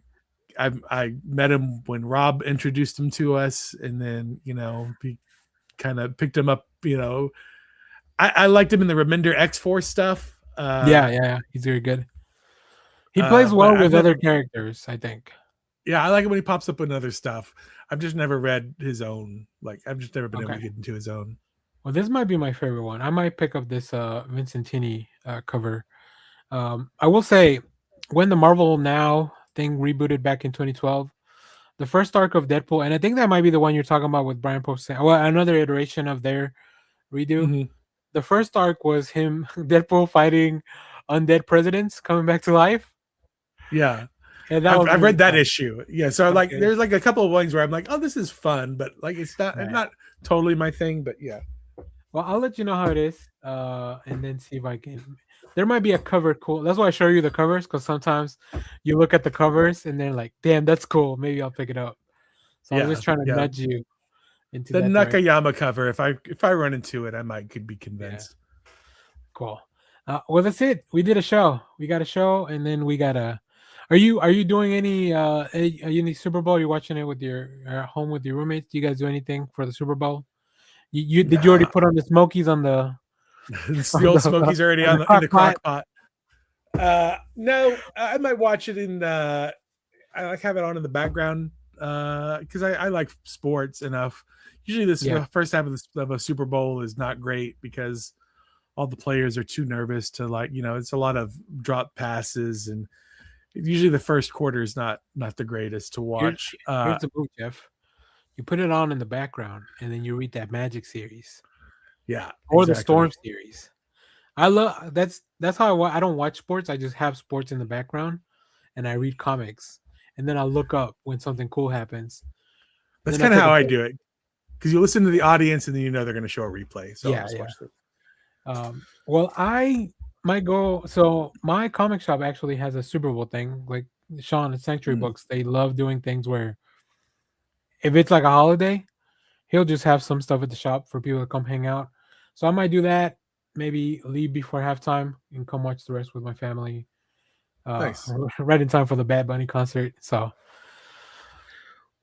S8: I met him when Rob introduced him to us, and then he kind of picked him up. I liked him in the Reminder X-Force stuff.
S7: Yeah, he's very good. He plays well with other characters, I think.
S8: Yeah, I like it when he pops up in other stuff. I've just never read his own. Like I've just never been able to get into his own.
S7: Well, this might be my favorite one. I might pick up this Vincentini cover. I will say, when the Marvel Now thing rebooted back in 2012, the first arc of Deadpool, and I think that might be the one you're talking about with Brian Post. Well, another iteration of their redo.
S8: Mm-hmm.
S7: The first arc was him, Deadpool, fighting undead presidents coming back to life.
S8: Yeah.
S7: And
S8: I've read that issue. Yeah. So like
S7: Okay.
S8: there's like a couple of ones where I'm like, oh, this is fun, but like it's not totally my thing, but yeah.
S7: Well, I'll let you know how it is, and then see if I can. There might be a cover cool. That's why I show you the covers, because sometimes you look at the covers and they're like, "Damn, that's cool. Maybe I'll pick it up." So I'm just trying to nudge you into
S8: the
S7: that
S8: Nakayama cover. If I run into it, could be convinced.
S7: Yeah. Cool. Well, that's it. We did a show. We got a show, and then we got a. Are you doing any any Super Bowl? You're watching it with your home with your roommates? Do you guys do anything for the Super Bowl? Did you already put on the Smokies on the?
S8: The old Smokies already in the crock pot. No, I might watch it in. I like have it on in the background because I like sports enough. Usually, the first half of a Super Bowl is not great because all the players are too nervous to it's a lot of drop passes, and usually the first quarter is not the greatest to watch.
S7: Here's the move, Jeff. You put it on in the background, and then you read that Magic series.
S8: Yeah,
S7: or the Storm series. I love that's how I don't watch sports. I just have sports in the background, and I read comics, and then I look up when something cool happens.
S8: That's kind of how I do it, because you listen to the audience, and then they're going to show a replay. So
S7: yeah. Well, I might go. So my comic shop actually has a Super Bowl thing. Like Sean at Sanctuary Books, they love doing things where if it's like a holiday, he'll just have some stuff at the shop for people to come hang out. So I might do that. Maybe leave before halftime and come watch the rest with my family.
S8: Nice.
S7: Right in time for the Bad Bunny concert. So,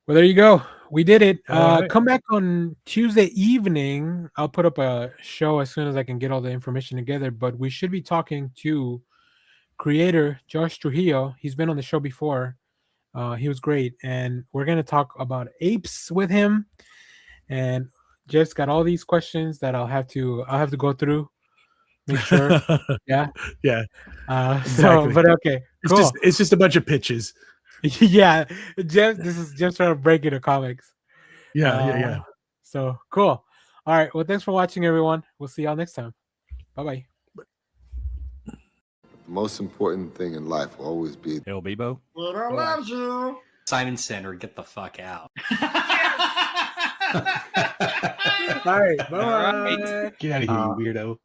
S7: well, there you go. We did it.
S8: Right.
S7: Come back on Tuesday evening. I'll put up a show as soon as I can get all the information together. But we should be talking to creator Josh Trujillo. He's been on the show before. He was great, and we're gonna talk about apes with him. And Jeff's got all these questions that I'll have to go through. Make sure. Yeah.
S8: Exactly.
S7: So, but okay. Cool.
S8: It's just a bunch of pitches.
S7: Yeah. This is just trying to break into comics.
S8: Yeah.
S7: So cool. All right. Well, thanks for watching, everyone. We'll see y'all next time. Bye-bye.
S9: The most important thing in life will always be
S3: Hey, Bebo.
S2: Little loves you.
S10: Simon Center, get the fuck out.
S7: All right. Bye.
S1: Get out of here, you weirdo.